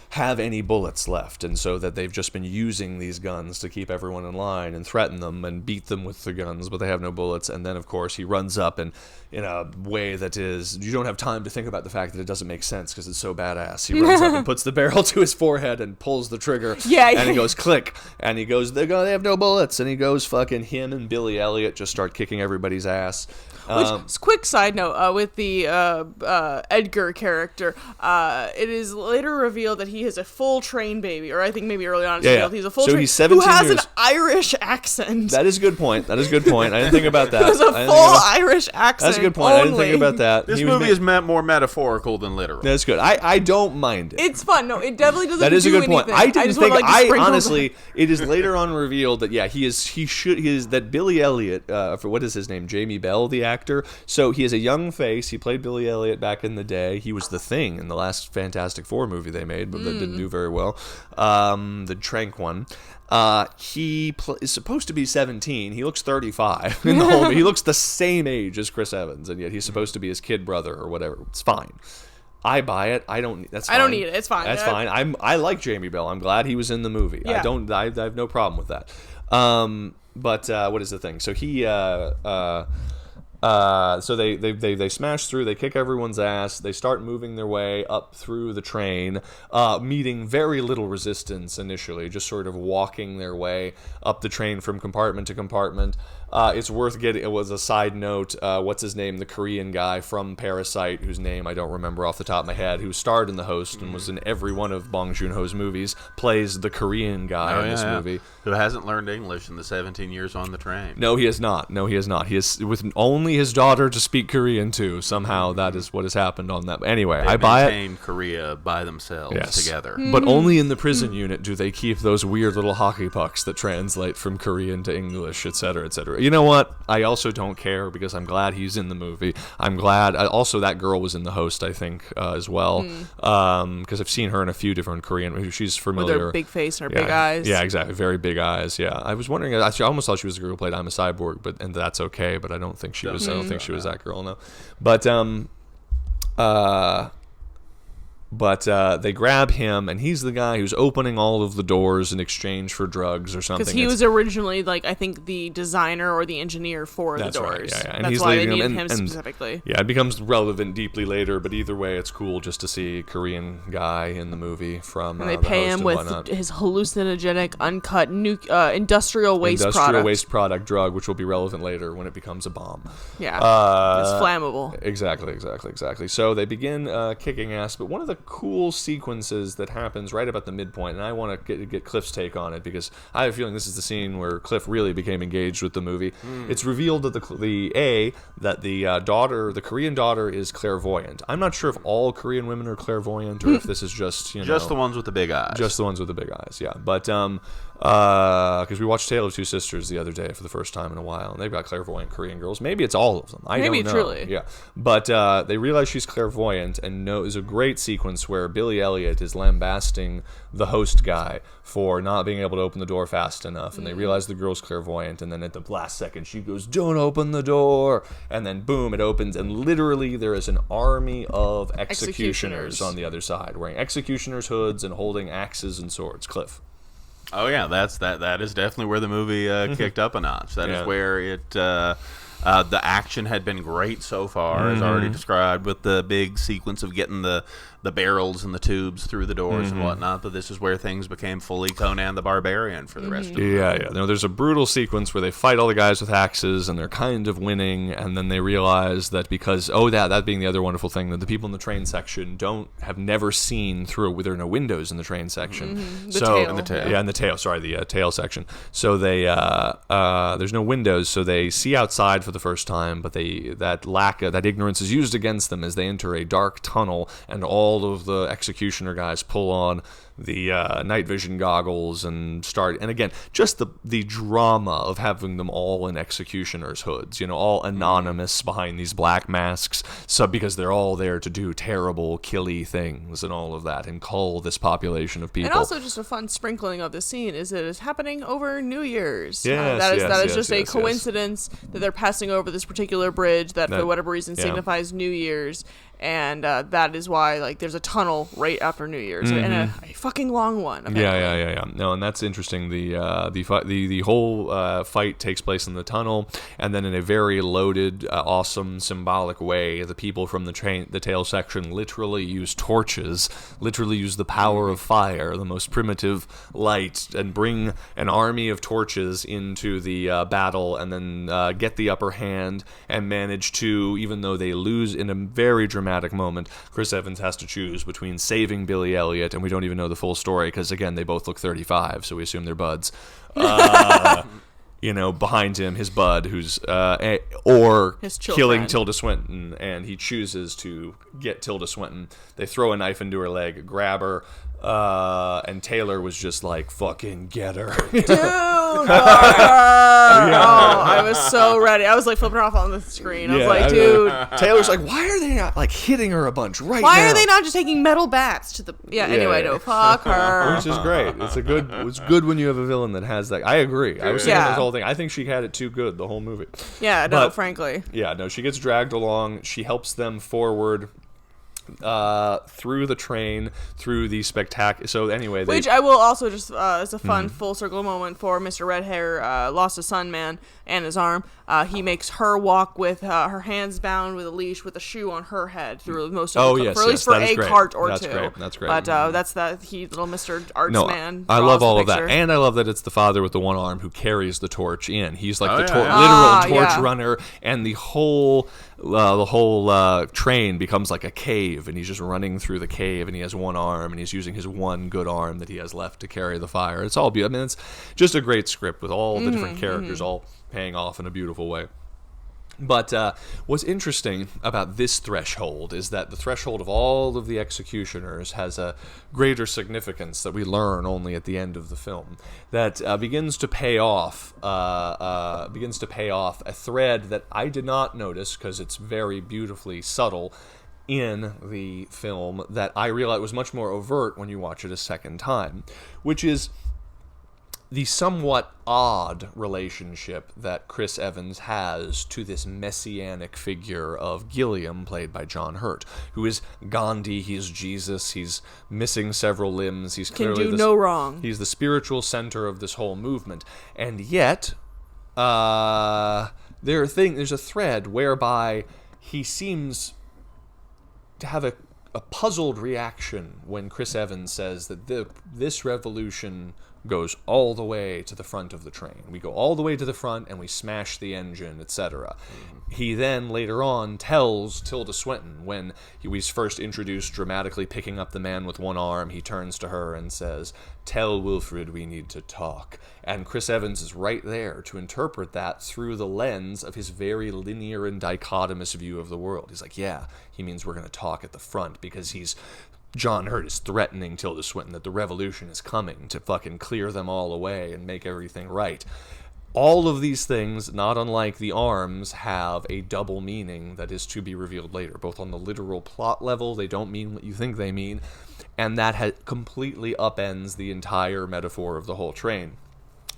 have any bullets left, and so that they've just been using these guns to keep everyone in line and threaten them and beat them with the guns, but they have no bullets. And then of course he runs up, and in a way that is, you don't have time to think about the fact that it doesn't make sense because it's so badass, he runs up and puts the barrel to his forehead and pulls the trigger, and it goes click, and he goes, they have no bullets, and he goes fucking, him and Billy Elliot just start kicking everybody's ass. Which, quick side note, with the Edgar character, it is later revealed that he has a full train baby, or I think maybe early on it's revealed he's a full train, he's 17 who has years. an Irish accent. That is a good point. I didn't think about that. He has a full Irish accent. That's a good point. Only. I didn't think about that. This movie is more metaphorical than literal. That's good. I don't mind it. It's fun. No, it definitely doesn't. That is a good point. I didn't think. Honestly, that. It is later on revealed that he is that Billy Elliot. For what is his name? Jamie Bell, the actor. So he has a young face. He played Billy Elliot back in the day. He was the Thing in the last Fantastic Four movie they made, but that didn't do very well. The Trank one. He is supposed to be 17. He looks 35 in the whole. He looks the same age as Chris Evans, and yet he's supposed to be his kid brother or whatever. It's fine. I buy it. I don't. That's fine. I don't need it. It's fine. That's fine. I like Jamie Bell. I'm glad he was in the movie. Yeah. I have no problem with that. But what is the thing? So he. So they smash through, they kick everyone's ass, they start moving their way up through the train, meeting very little resistance initially, just sort of walking their way up the train from compartment to compartment. It's worth getting, it was a side note, what's his name, the Korean guy from Parasite, whose name I don't remember off the top of my head, who starred in The Host and was in every one of Bong Joon-ho's movies, plays the Korean guy in this movie. Who hasn't learned English in the 17 years on the train. No, he has not. He is with only only his daughter to speak Korean too. Somehow that is what has happened on that. Anyway, They I buy it. maintain Korea by themselves together. But only in the prison unit do they keep those weird little hockey pucks that translate from Korean to English, etc., etc. You know what? I also don't care because I'm glad he's in the movie. I'm glad. Also, that girl was in The Host, I think, as well, because I've seen her in a few different Korean. She's familiar. With her big face and her big eyes. Yeah, exactly. Very big eyes. Yeah, I was wondering. I almost thought she was the girl who played I'm a Cyborg, and that's okay. But I don't think she was. I don't think she was that girl. No, but they grab him, and he's the guy who's opening all of the doors in exchange for drugs or something. Because he was originally, like, I think the designer or the engineer for the doors. Right, And that's he's why they leading needed him, him specifically. Yeah, it becomes relevant deeply later, but either way, it's cool just to see a Korean guy in the movie from And they The pay Host him and with whatnot. his hallucinogenic, uncut, industrial waste product. Drug, which will be relevant later when it becomes a bomb. Yeah, it's flammable. Exactly. So they begin kicking ass, but one of the cool sequences that happens right about the midpoint, and I want to get Cliff's take on it because I have a feeling this is the scene where Cliff really became engaged with the movie. It's revealed that the Korean daughter is clairvoyant. I'm not sure if all Korean women are clairvoyant or if this is just Just the ones with the big eyes. Just the ones with the big eyes, yeah. But because we watched Tale of Two Sisters the other day for the first time in a while, and they've got clairvoyant Korean girls. Maybe it's all of them. I don't know. Truly. Yeah. But they realize she's clairvoyant, and there's a great sequence where Billy Elliot is lambasting the host guy for not being able to open the door fast enough, and they realize the girl's clairvoyant, and then at the last second she goes, "Don't open the door," and then boom, it opens, and literally there is an army of executioners on the other side, wearing executioners' hoods and holding axes and swords. Cliff. Oh yeah, that is definitely where the movie kicked up a notch. That is where it the action had been great so far, as already described, with the big sequence of getting the barrels and the tubes through the doors and whatnot. But this is where things became fully Conan the Barbarian for the rest of the movie. Yeah. No, there's a brutal sequence where they fight all the guys with axes, and they're kind of winning, and then they realize that because that being the other wonderful thing, that the people in the train section have never seen through. There are no windows in the train section. The tail section. So they there's no windows, so they see outside for the first time, but that ignorance is used against them as they enter a dark tunnel, and all of the executioner guys pull on the night vision goggles and start. And again, just the drama of having them all in executioners' hoods, all anonymous behind these black masks, because they're all there to do terrible, killy things and all of that, and cull this population of people. And also, just a fun sprinkling of the scene is that it's happening over New Year's. Yes, that is just a coincidence that they're passing over this particular bridge that for whatever reason signifies New Year's. And that is why, there's a tunnel right after New Year's, and a fucking long one. Apparently. Yeah. No, and that's interesting. The whole fight takes place in the tunnel, and then in a very loaded, awesome, symbolic way, the people from the tail section literally use torches, literally use the power of fire, the most primitive light, and bring an army of torches into the battle, and then get the upper hand and manage to, even though they lose in a very dramatic moment, Chris Evans has to choose between saving Billy Elliot, and we don't even know the full story because, again, they both look 35, so we assume they're buds. Behind him, his bud, who's or his killing Tilda Swinton, and he chooses to get Tilda Swinton. They throw a knife into her leg, grab her, and Taylor was just like, "Fucking get her, dude!" I was so ready. I was flipping her off on the screen. I was like, "Dude!" Taylor's like, "Why are they not hitting her a bunch right now? Why are they not just taking metal bats to the?" Anyway, no, fuck her. Which is great. It's good when you have a villain that has that. I agree. I was saying this whole thing. I think she had it too good the whole movie. Yeah, no, frankly. Yeah, no, she gets dragged along. She helps them forward through the train, through the spectacular. So anyway, which I will also just as a fun full circle moment for Mr. Red Hair, lost a son man and his arm. He makes her walk with her hands bound with a leash with a shoe on her head through most of the at least for a cart or that's two. That's great. But that's that little Mr. Arts man. I love all of that, and I love that it's the father with the one arm who carries the torch in. He's like literal torch runner, and the whole train becomes like a cave, and he's just running through the cave, and he has one arm, and he's using his one good arm that he has left to carry the fire. It's all beautiful. I mean, it's just a great script with all the different characters all paying off in a beautiful way. But what's interesting about this threshold is that the threshold of all of the executioners has a greater significance that we learn only at the end of the film. That begins to pay off a thread that I did not notice because it's very beautifully subtle in the film, that I realized was much more overt when you watch it a second time, which is the somewhat odd relationship that Chris Evans has to this messianic figure of Gilliam, played by John Hurt, who is Gandhi, he's Jesus, he's missing several limbs, he's clearly can do no wrong. He's the spiritual center of this whole movement. And yet, there's a thread whereby he seems to have a puzzled reaction when Chris Evans says that this revolution goes all the way to the front of the train. We go all the way to the front and we smash the engine, etc. He then later on tells Tilda Swinton, when he was first introduced dramatically picking up the man with one arm, he turns to her and says, "Tell Wilfred we need to talk." And Chris Evans is right there to interpret that through the lens of his very linear and dichotomous view of the world. He's like, yeah, he means we're going to talk at the front, because John Hurt is threatening Tilda Swinton that the revolution is coming to fucking clear them all away and make everything right. All of these things, not unlike the arms, have a double meaning that is to be revealed later, both on the literal plot level, they don't mean what you think they mean, and that completely upends the entire metaphor of the whole train.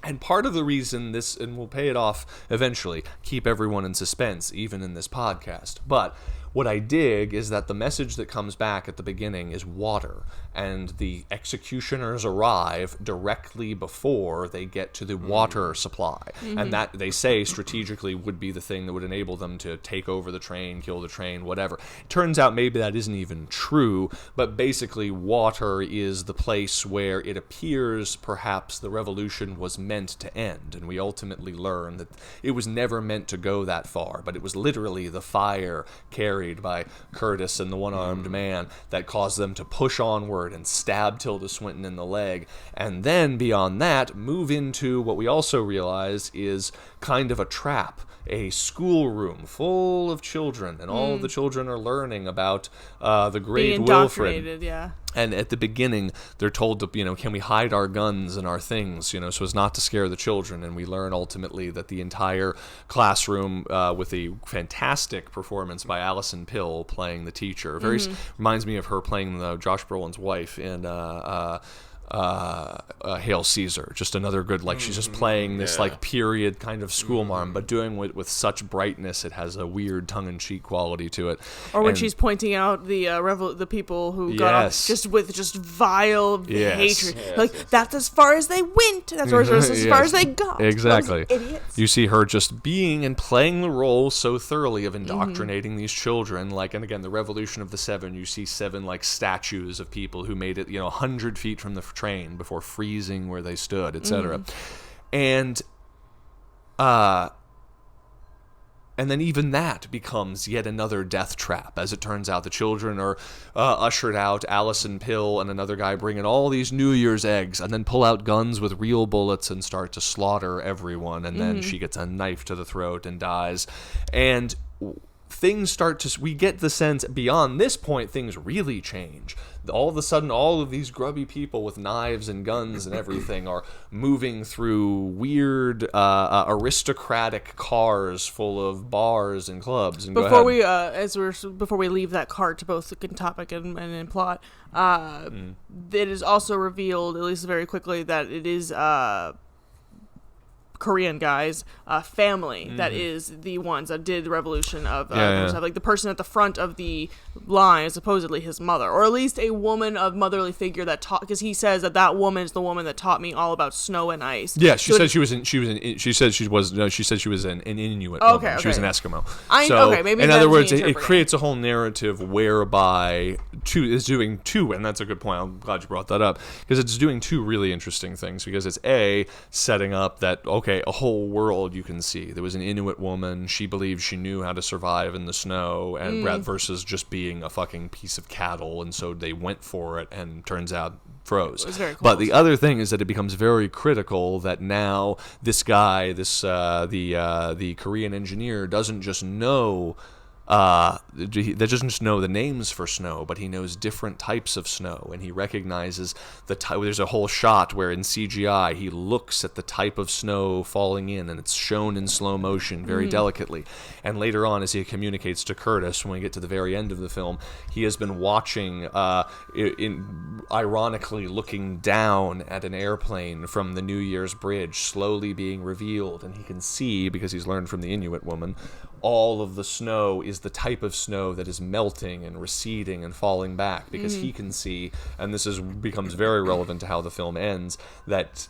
And part of the reason this, and we'll pay it off eventually, keep everyone in suspense, even in this podcast, but what I dig is that the message that comes back at the beginning is water, and the executioners arrive directly before they get to the water supply. And that, they say, strategically would be the thing that would enable them to take over the train, kill the train, whatever. It turns out maybe that isn't even true, but basically water is the place where it appears perhaps the revolution was meant to end, and we ultimately learn that it was never meant to go that far, but it was literally the fire carried by Curtis and the one-armed man that caused them to push onward and stab Tilda Swinton in the leg, and then beyond that move into what we also realize is kind of a trap, a schoolroom full of children, and all of the children are learning about the great Wilfred. Yeah. And at the beginning, they're told to, can we hide our guns and our things, so as not to scare the children. And we learn ultimately that the entire classroom, with a fantastic performance by Alison Pill playing the teacher, very reminds me of her playing Josh Brolin's wife in Hail Caesar. Just another good, she's just playing this period kind of school mom, but doing it with such brightness, it has a weird tongue-in-cheek quality to it. Or when she's pointing out the people who got off just with vile hatred. That's as far as they went. That's as far as they got. Exactly. Those idiots. You see her just being and playing the role so thoroughly of indoctrinating these children. And again, the Revolution of the Seven, you see 7 statues of people who made it 100 feet from the train before freezing where they stood, etc. And then even that becomes yet another death trap. As it turns out, the children are ushered out. Alison Pill and another guy bring in all these New Year's eggs and then pull out guns with real bullets and start to slaughter everyone. And then she gets a knife to the throat and dies. And things start to, we get the sense beyond this point, things really change. All of a sudden, all of these grubby people with knives and guns and everything are moving through weird, aristocratic cars full of bars and clubs. And before we leave that cart, both in topic and in plot, it is also revealed, at least very quickly, that it is Korean guys, family that is the ones that did the revolution of the person at the front of the line is supposedly his mother, or at least a woman of motherly figure that taught, because he says that woman is the woman that taught me all about snow and ice. Yeah, she said she was an Inuit woman. She was an Eskimo. Maybe in other words, it creates a whole narrative whereby is doing two, and that's a good point. I'm glad you brought that up, because it's doing two really interesting things, because it's setting up that a whole world you can see. There was an Inuit woman. She believed she knew how to survive in the snow, and versus just being a fucking piece of cattle. And so they went for it, and turns out froze. It was very But cold. the other thing is that it becomes very critical that now this guy, the Korean engineer, doesn't just know. He doesn't just know the names for snow, but he knows different types of snow, and he recognizes there's a whole shot where in CGI he looks at the type of snow falling in, and it's shown in slow motion very delicately. And later on, as he communicates to Curtis, when we get to the very end of the film, he has been watching, ironically looking down at an airplane from the New Year's bridge, slowly being revealed, and he can see, because he's learned from the Inuit woman, all of the snow is the type of snow that is melting and receding and falling back, because he can see, and this becomes very relevant to how the film ends, that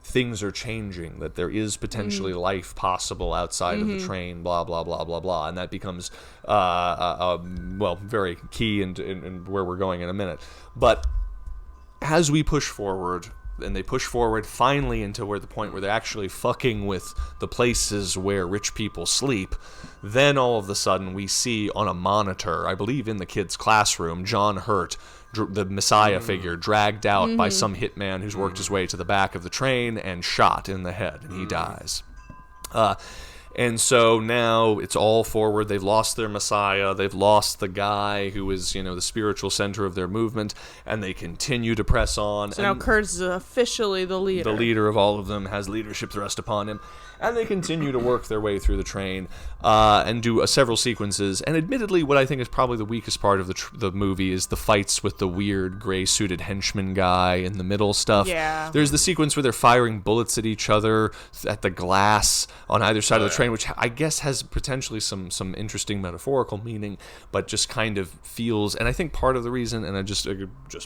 things are changing, that there is potentially life possible outside of the train, blah, blah, blah, blah, blah. And that becomes, very key in where we're going in a minute. But as we push forward, and they push forward finally into the point where they're actually fucking with the places where rich people sleep, then all of a sudden we see on a monitor, I believe in the kid's classroom, John Hurt, the Messiah figure, dragged out by some hitman who's worked his way to the back of the train and shot in the head, and he dies. And so now it's all forward. They've lost their Messiah. They've lost the guy who is, the spiritual center of their movement, and they continue to press on. So now Kurtz is officially the leader. The leader of all of them has leadership thrust upon him. And they continue to work their way through the train and do several sequences. And admittedly, what I think is probably the weakest part of the movie is the fights with the weird gray-suited henchman guy in the middle stuff. Yeah. There's the sequence where they're firing bullets at each other at the glass on either side of the train, which I guess has potentially some interesting metaphorical meaning, but just kind of feels... And I think part of the reason, and I'm just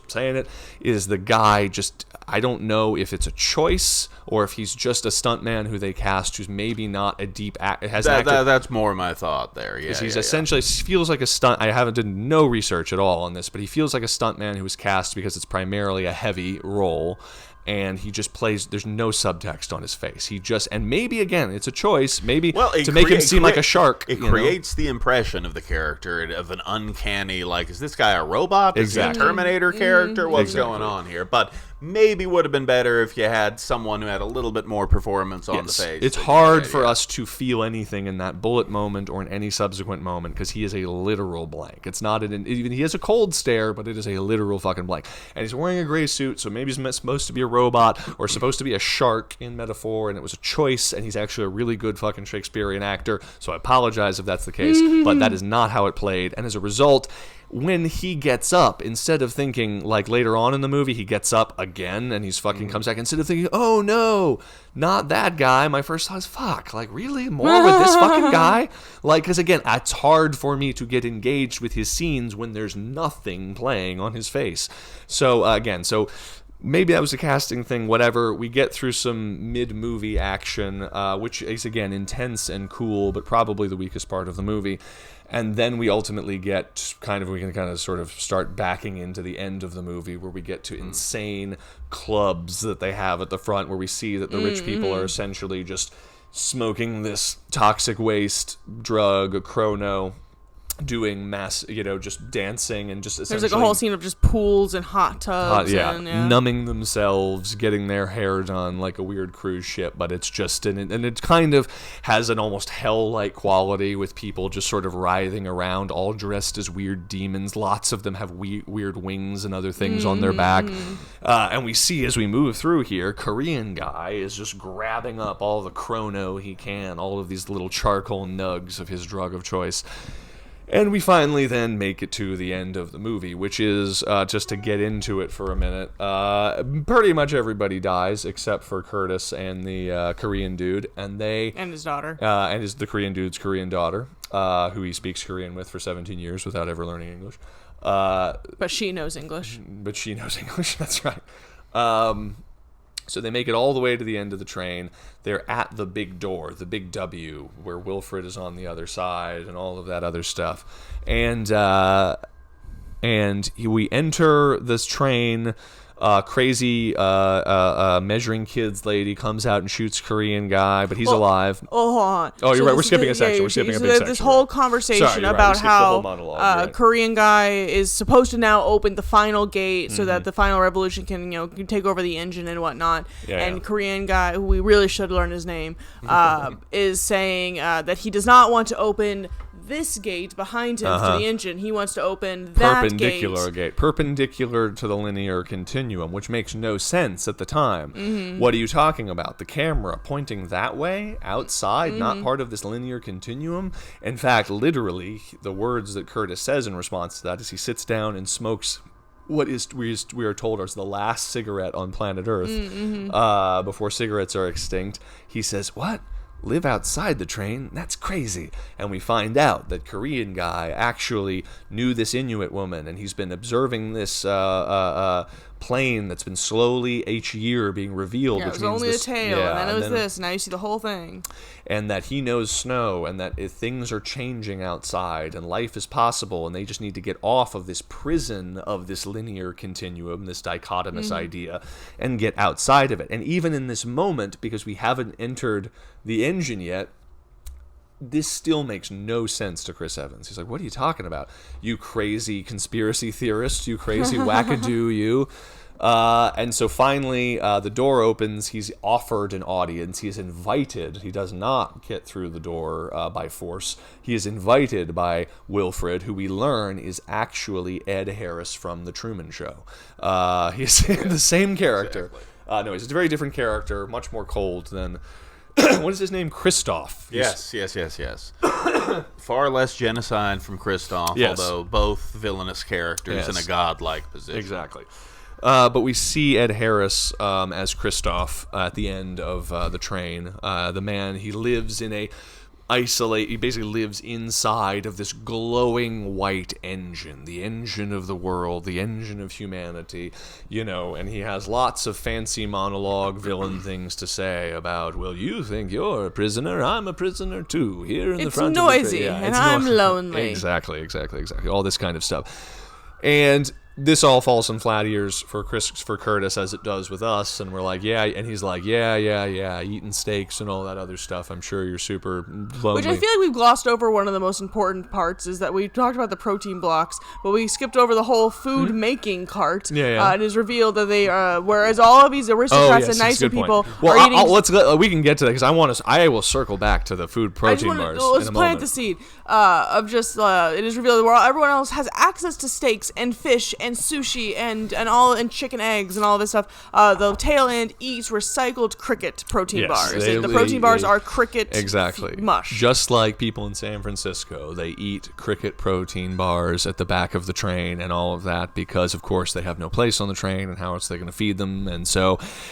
saying it, is the guy just... I don't know if it's a choice or if he's just a stuntman who they cast who's maybe not a deep actor. That's more my thought there. Yeah, he's essentially feels like a stunt. I haven't done no research at all on this, but he feels like a stuntman who was cast because it's primarily a heavy role. And he just plays, there's no subtext on his face. And maybe, again, it's a choice, maybe to make him seem like a shark. It creates the impression of the character of an uncanny, like, is this guy a robot? Exactly. Is he a Terminator character? What's going on here? But maybe would have been better if you had someone who had a little bit more performance on the face. It's hard for us to feel anything in that bullet moment or in any subsequent moment because he is a literal blank. It's not even he has a cold stare, but it is a literal fucking blank. And he's wearing a gray suit, so maybe he's supposed to be a robot or supposed to be a shark in metaphor, and it was a choice, and he's actually a really good fucking Shakespearean actor, so I apologize if that's the case, but that is not how it played. And as a result, when he gets up, instead of thinking, like later on in the movie, he gets up again and he's fucking comes back, instead of thinking, oh no, not that guy, my first thought is, fuck, like really? More with this fucking guy? Like, because again, it's hard for me to get engaged with his scenes when there's nothing playing on his face. So, maybe that was a casting thing, whatever. We get through some mid-movie action, which is, again, intense and cool, but probably the weakest part of the movie. And then we ultimately get we can sort of start backing into the end of the movie where we get to insane clubs that they have at the front where we see that the rich people are essentially just smoking this toxic waste drug, chrono, doing mass, just dancing and just essentially... There's like a whole scene of just pools and hot tubs. Numbing themselves, getting their hair done like a weird cruise ship, but it's just... And it kind of has an almost hell-like quality with people just sort of writhing around, all dressed as weird demons. Lots of them have weird wings and other things on their back. And we see as we move through here, Korean guy is just grabbing up all the chrono he can, all of these little charcoal nugs of his drug of choice. And we finally then make it to the end of the movie, which is, just to get into it for a minute, pretty much everybody dies except for Curtis and the Korean dude, and his daughter. And the Korean dude's Korean daughter, who he speaks Korean with for 17 years without ever learning English. But she knows English. That's right. So they make it all the way to the end of the train. They're at the big door, the big W, where Wilfred is on the other side and all of that other stuff. And we enter this train. crazy measuring kids lady comes out and shoots Korean guy, but he's alive. Oh, hold on. Oh, you're So right. We're this- skipping a section. yeah, We're skipping a so big section. This whole Right. conversation Sorry, you're right. about We skipped the how whole monologue, right. Korean guy is supposed to now open the final gate so Mm-hmm. that the final revolution can, can take over the engine and whatnot. Yeah, and yeah. Korean guy, who we really should learn his name, is saying that he does not want to open this gate behind him to the engine. He wants to open that Perpendicular gate. Perpendicular to the linear continuum, which makes no sense at the time. Mm-hmm. What are you talking about? The camera pointing that way, outside, not part of this linear continuum? In fact, literally, the words that Curtis says in response to that is he sits down and smokes what is we are told is the last cigarette on planet Earth before cigarettes are extinct. He says, "What? Live outside the train? That's crazy." And we find out that Korean guy actually knew this Inuit woman, and he's been observing this plane that's been slowly each year being revealed. Yeah, which it was means only this, the tail, yeah, and then it was then- this, and now you see the whole thing. and that he knows snow, and that if things are changing outside, and life is possible, and they just need to get off of this prison of this linear continuum, this dichotomous idea, and get outside of it. And even in this moment, because we haven't entered the engine yet, this still makes no sense to Chris Evans. He's like, "What are you talking about? You crazy conspiracy theorist, you crazy wackadoo, you." And so finally, the door opens. He's offered an audience. He's invited. He does not get through the door by force. He is invited by Wilfred, who we learn is actually Ed Harris from The Truman Show. He's the same character. Exactly. No, he's a very different character, much more cold than... what is his name? Christoph. Yes. Far less genocide from Christoph, Yes. although both villainous characters in Yes. a godlike position. Exactly. But we see Ed Harris as Christoph at the end of the train. The man, he lives in a he basically lives inside of this glowing white engine, the engine of the world, the engine of humanity, and he has lots of fancy monologue villain things to say about, well, you think you're a prisoner, I'm a prisoner too, here in the It's front noisy, of the train. Yeah, and it's I'm lonely. Exactly. All this kind of stuff. And this all falls on flat ears for Curtis, as it does with us, and we're like, yeah, and he's like, yeah, eating steaks and all that other stuff. I'm sure you're super lonely. Which I feel like we've glossed over one of the most important parts, is that we talked about the protein blocks, but we skipped over the whole food making cart. Yeah. And it is revealed that they, whereas all of these aristocrats and nicer people Well, are eating. we can get to that, because I will circle back to the food protein bars Let's in a plant moment. the seed of just it is revealed that while everyone else has access to steaks and fish and sushi and chicken eggs and all this stuff, the tail end eats recycled cricket protein Yes, bars. they- The protein bars they- are cricket Exactly. mush. Just like people in San Francisco, they eat cricket protein bars at the back of the train and all of that, because of course they have no place on the train, and how else are they going to feed them? And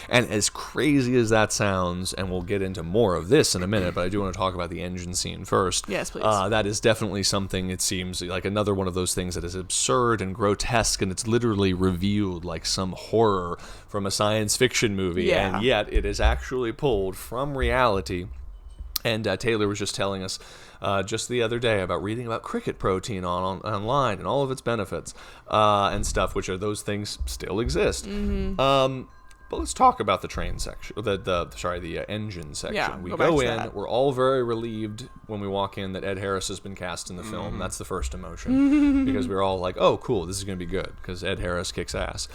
as crazy as that sounds, and we'll get into more of this in a minute, but I do want to talk about the engine scene first. Yes, please. That is definitely something, it seems like another one of those things that is absurd and grotesque, and it's literally revealed like some horror from a science fiction movie, Yeah. and yet it is actually pulled from reality. And Taylor was just telling us just the other day about reading about cricket protein online and all of its benefits and stuff, which are those things still exist. But let's talk about the train section, the engine section. Yeah, we go back go to in, that. we're all very relieved when we walk in that Ed Harris has been cast in the film. That's the first emotion, because we're all like, oh, cool, this is going to be good, because Ed Harris kicks ass.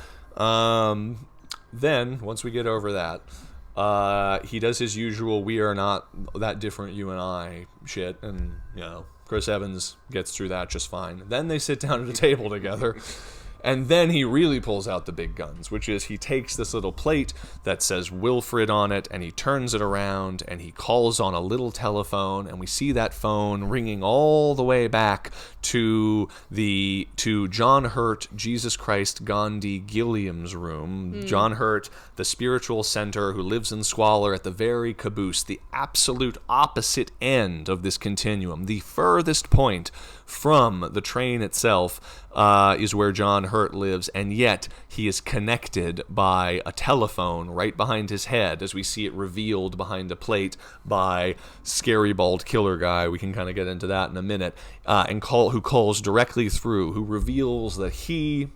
Then, once we get over that, he does his usual "we are not that different, you and I" shit, and Chris Evans gets through that just fine. Then they sit down at a table together, and then he really pulls out the big guns, which is he takes this little plate that says Wilfred on it, and he turns it around, and he calls on a little telephone, and we see that phone ringing all the way back to John Hurt, Jesus Christ Gandhi Gilliam's room. John Hurt, the spiritual center who lives in squalor at the very caboose, the absolute opposite end of this continuum. The furthest point from the train itself is where John Hurt lives, and yet he is connected by a telephone right behind his head, as we see it revealed behind a plate by Scary Bald Killer Guy. We can kind of get into that in a minute. Who calls directly through, who reveals that he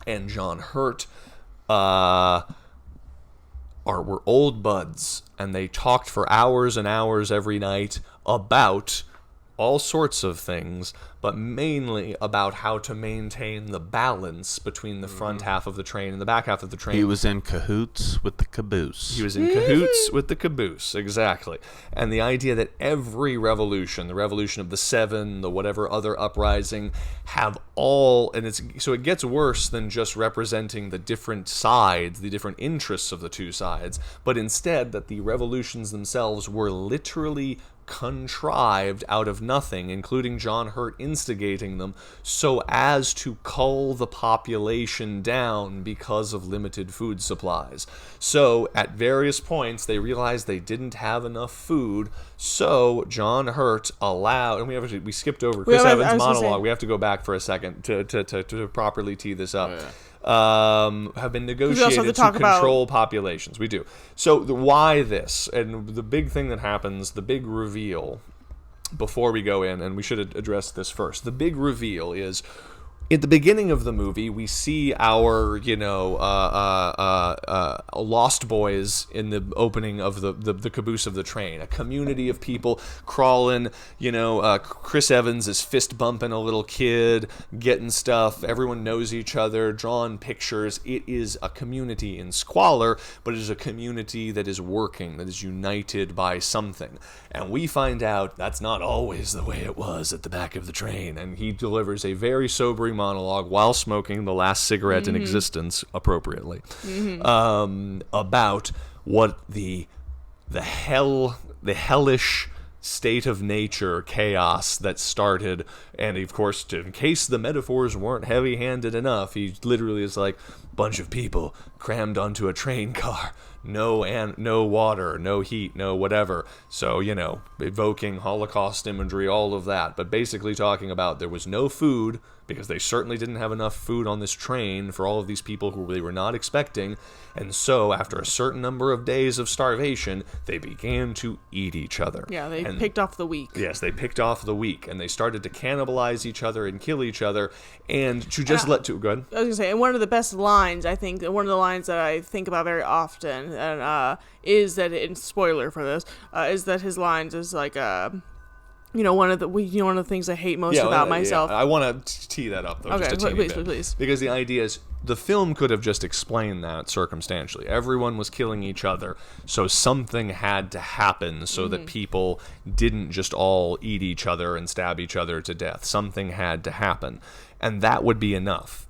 and John Hurt were old buds, and they talked for hours and hours every night about all sorts of things, but mainly about how to maintain the balance between the front half of the train and the back half of the train. He was in cahoots with the caboose. He was in cahoots with the caboose, exactly. And the idea that every revolution, the revolution of the Seven, the whatever other uprising, have all, and so it gets worse than just representing the different sides, the different interests of the two sides, but instead that the revolutions themselves were literally contrived out of nothing, including John Hurt instigating them, so as to cull the population down because of limited food supplies. So at various points they realized they didn't have enough food, so John Hurt allowed, and we skipped over Chris Evans' monologue. We have to go back for a second to properly tee this up. Yeah. Have been negotiated to control populations. We do. So why this? And the big thing that happens, the big reveal, before we go in, and we should address this first. The big reveal is, at the beginning of the movie, we see our, Lost Boys in the opening of the caboose of the train. A community of people crawling, Chris Evans is fist bumping a little kid, getting stuff. Everyone knows each other, drawing pictures. It is a community in squalor, but it is a community that is working, that is united by something. And we find out that's not always the way it was at the back of the train. And he delivers a very sobering monologue while smoking the last cigarette in existence, appropriately, about what the hellish state of nature chaos that started. And of course, in case the metaphors weren't heavy-handed enough, he literally is like, bunch of people crammed onto a train car, no water, no heat, no whatever. So, evoking Holocaust imagery, all of that, but basically talking about there was no food, because they certainly didn't have enough food on this train for all of these people who they were not expecting, and so after a certain number of days of starvation, they began to eat each other. Yeah, they picked off the weak. Yes, they picked off the weak, and they started to cannibalize each other and kill each other, and to just go ahead. I was going to say, and one of the best lines, I think, one of the lines that I think about very often, and is that, and spoiler for this, is that his lines is like, one of the things I hate most about myself. Yeah. I want to tee that up, though. Okay, just a teeny bit. please. Because the idea is, the film could have just explained that circumstantially. Everyone was killing each other, so something had to happen so that people didn't just all eat each other and stab each other to death. Something had to happen, and that would be enough.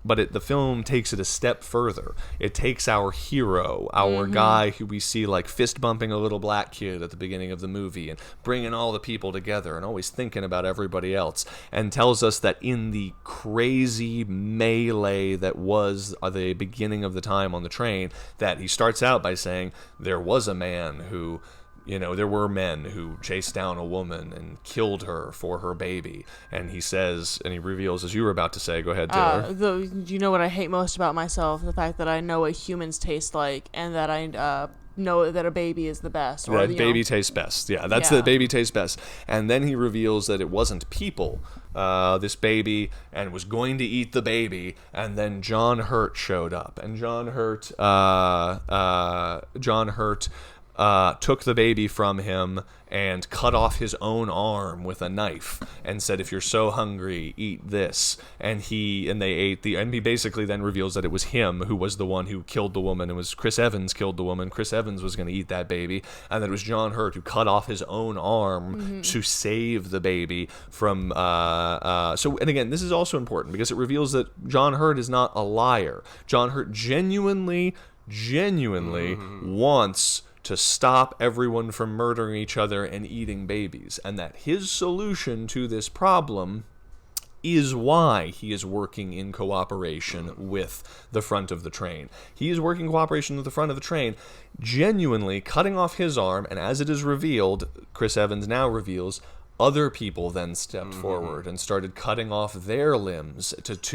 But the film takes it a step further. It takes our hero, our guy who we see like fist bumping a little black kid at the beginning of the movie and bringing all the people together and always thinking about everybody else, and tells us that in the crazy melee that was the beginning of the time on the train, that he starts out by saying there was a man who... there were men who chased down a woman and killed her for her baby. And he says, and he reveals, as you were about to say, go ahead, Taylor. You know what I hate most about myself? The fact that I know what humans taste like, and that I know that a baby is the best. Or, baby tastes best. Yeah, that's the baby tastes best. And then he reveals that it wasn't people, this baby, and was going to eat the baby. And then John Hurt showed up. And John Hurt took the baby from him and cut off his own arm with a knife and said, if you're so hungry, eat this. And they ate and he basically then reveals that it was him who was the one who killed the woman. It was Chris Evans killed the woman. Chris Evans was going to eat that baby. And that it was John Hurt who cut off his own arm to save the baby from, and again, this is also important because it reveals that John Hurt is not a liar. John Hurt genuinely wants to stop everyone from murdering each other and eating babies, and that his solution to this problem is why he is working in cooperation with the front of the train. He is working in cooperation with the front of the train, genuinely cutting off his arm, and as it is revealed, Chris Evans now reveals, other people then stepped forward and started cutting off their limbs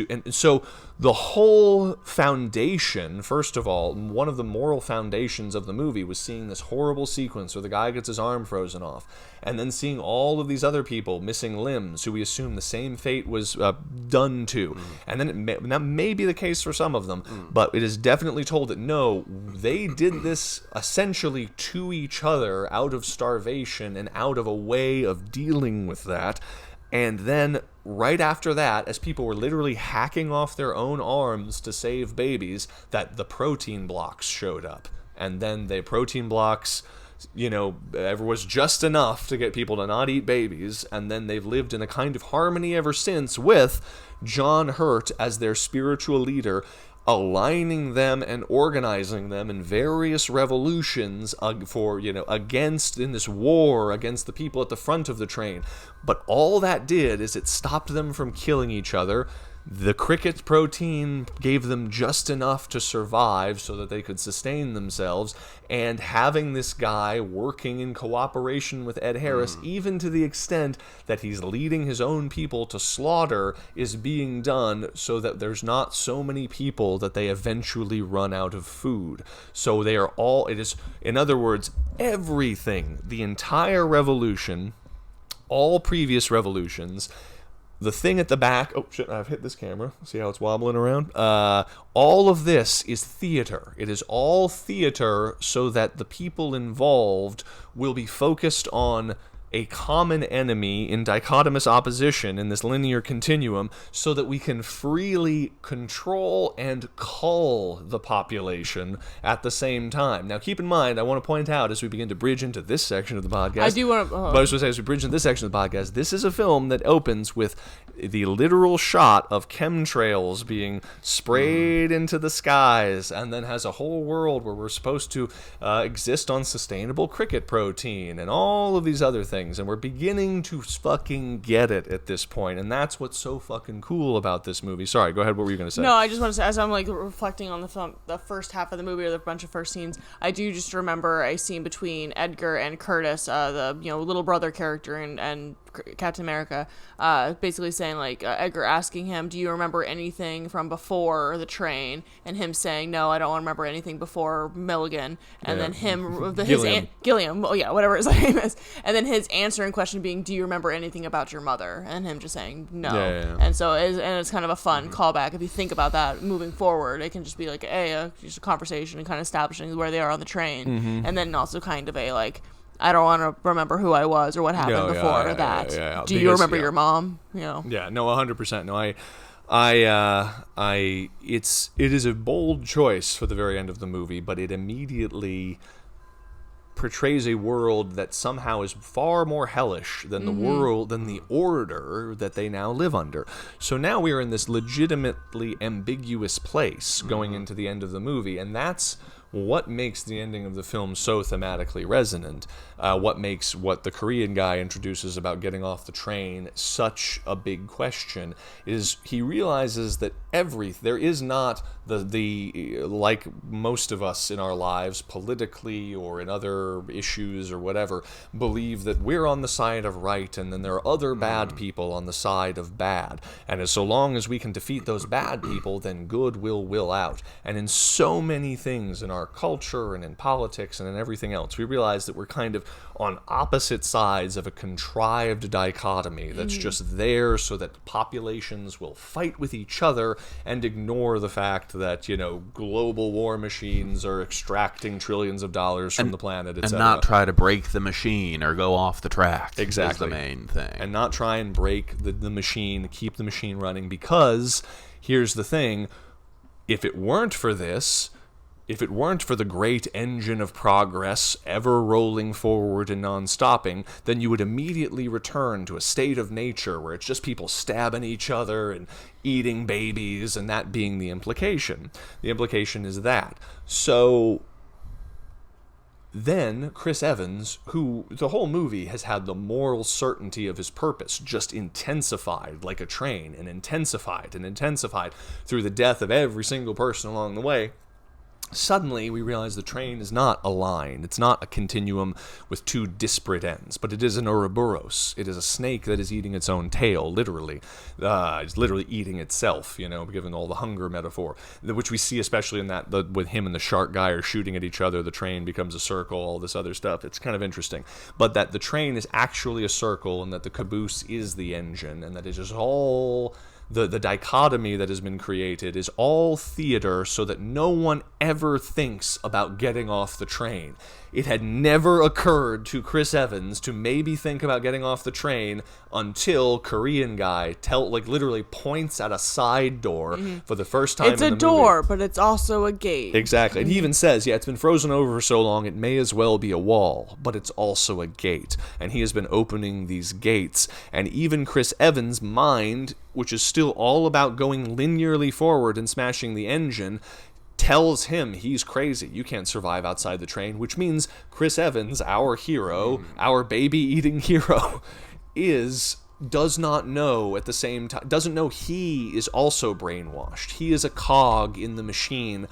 and so the whole foundation, first of all, one of the moral foundations of the movie was seeing this horrible sequence where the guy gets his arm frozen off, and then seeing all of these other people missing limbs who we assume the same fate was done to. And then that may be the case for some of them, but it is definitely told that no, they did this essentially to each other out of starvation and out of a way of dealing with that. And then right after that, as people were literally hacking off their own arms to save babies, that the protein blocks showed up. And then the protein blocks, was just enough to get people to not eat babies. And then they've lived in a kind of harmony ever since, with John Hurt as their spiritual leader, aligning them and organizing them in various revolutions against, in this war against the people at the front of the train. But all that did is it stopped them from killing each other. The cricket protein gave them just enough to survive so that they could sustain themselves, and having this guy working in cooperation with Ed Harris, even to the extent that he's leading his own people to slaughter, is being done so that there's not so many people that they eventually run out of food. So they are all, it is, in other words, everything, the entire revolution, all previous revolutions, the thing at the back, oh shit, I've hit this camera. See how it's wobbling around? All of this is theater. It is all theater so that the people involved will be focused on a common enemy in dichotomous opposition in this linear continuum, so that we can freely control and cull the population at the same time. Now, keep in mind, I want to point out as we begin to bridge into this section of the podcast, I do want to... But I was going to say, as we bridge into this section of the podcast, this is a film that opens with the literal shot of chemtrails being sprayed into the skies, and then has a whole world where we're supposed to exist on sustainable cricket protein and all of these other things. And we're beginning to fucking get it at this point, and that's what's so fucking cool about this movie. Sorry, go ahead. What were you going to say? No, I just want to say, as I'm reflecting on the film, the first half of the movie, or the bunch of first scenes, I do just remember a scene between Edgar and Curtis, the little brother character, and Captain America, basically saying, Edgar asking him, do you remember anything from before the train? And him saying, no, I don't remember anything before Milligan. And then him, Gilliam, whatever his name is. And then his answering question being, do you remember anything about your mother? And him just saying, no. And so, it's kind of a fun callback. If you think about that moving forward, it can just be just a conversation and kind of establishing where they are on the train. And then also kind of I don't want to remember who I was or what happened before that. Do you remember your mom? Yeah, no, 100%. No, it is a bold choice for the very end of the movie, but it immediately portrays a world that somehow is far more hellish than the order that they now live under. So now we are in this legitimately ambiguous place going into the end of the movie, and that's what makes the ending of the film so thematically resonant, what makes what the Korean guy introduces about getting off the train such a big question, is he realizes that there is not the like most of us in our lives, politically or in other issues or whatever, believe that we're on the side of right and then there are other bad people on the side of bad. And as so long as we can defeat those bad people, then good will out. And in so many things in our culture and in politics and in everything else, we realize that we're kind of on opposite sides of a contrived dichotomy that's just there so that populations will fight with each other and ignore the fact that, global war machines are extracting trillions of dollars from the planet, etc. And not try to break the machine or go off the track. Exactly. Is the main thing. And not try and break the machine, keep the machine running, because here's the thing, if it weren't for this, if it weren't for the great engine of progress ever rolling forward and non-stopping, then you would immediately return to a state of nature where it's just people stabbing each other and eating babies, and that being the implication. The implication is that. So then Chris Evans, who the whole movie has had the moral certainty of his purpose just intensified like a train, and intensified through the death of every single person along the way, Suddenly, we realize the train is not a line. It's not a continuum with two disparate ends, but it is an Ouroboros. It is a snake that is eating its own tail, literally. It's literally eating itself, given all the hunger metaphor, which we see especially in that with him and the shark guy are shooting at each other. The train becomes a circle, all this other stuff. It's kind of interesting. But that the train is actually a circle and that the caboose is the engine and that it is all... The dichotomy that has been created is all theater so that no one ever thinks about getting off the train. It had never occurred to Chris Evans to maybe think about getting off the train until Korean guy literally points at a side door for the first time in the movie. It's a door, but it's also a gate. Exactly. And he even says, it's been frozen over for so long, it may as well be a wall, but it's also a gate. And he has been opening these gates. And even Chris Evans' mind, which is still all about going linearly forward and smashing the engine, tells him he's crazy. You can't survive outside the train, which means Chris Evans, our hero, our baby-eating hero, does not know at the same time, doesn't know he is also brainwashed. He is a cog in the machine.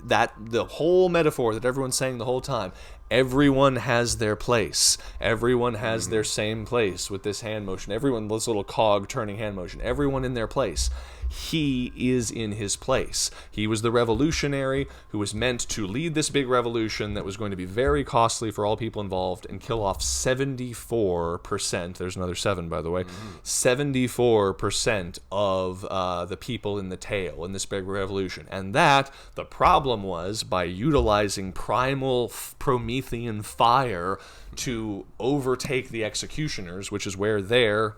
That the whole metaphor that everyone's saying the whole time, everyone has their place. Everyone has their same place with this hand motion. Everyone, this little cog turning hand motion. Everyone in their place. He is in his place. He was the revolutionary who was meant to lead this big revolution that was going to be very costly for all people involved and kill off 74%, there's another 7 by the way, 74% of the people in the tail in this big revolution. And that, the problem was, by utilizing primal Promethean fire to overtake the executioners, which is where their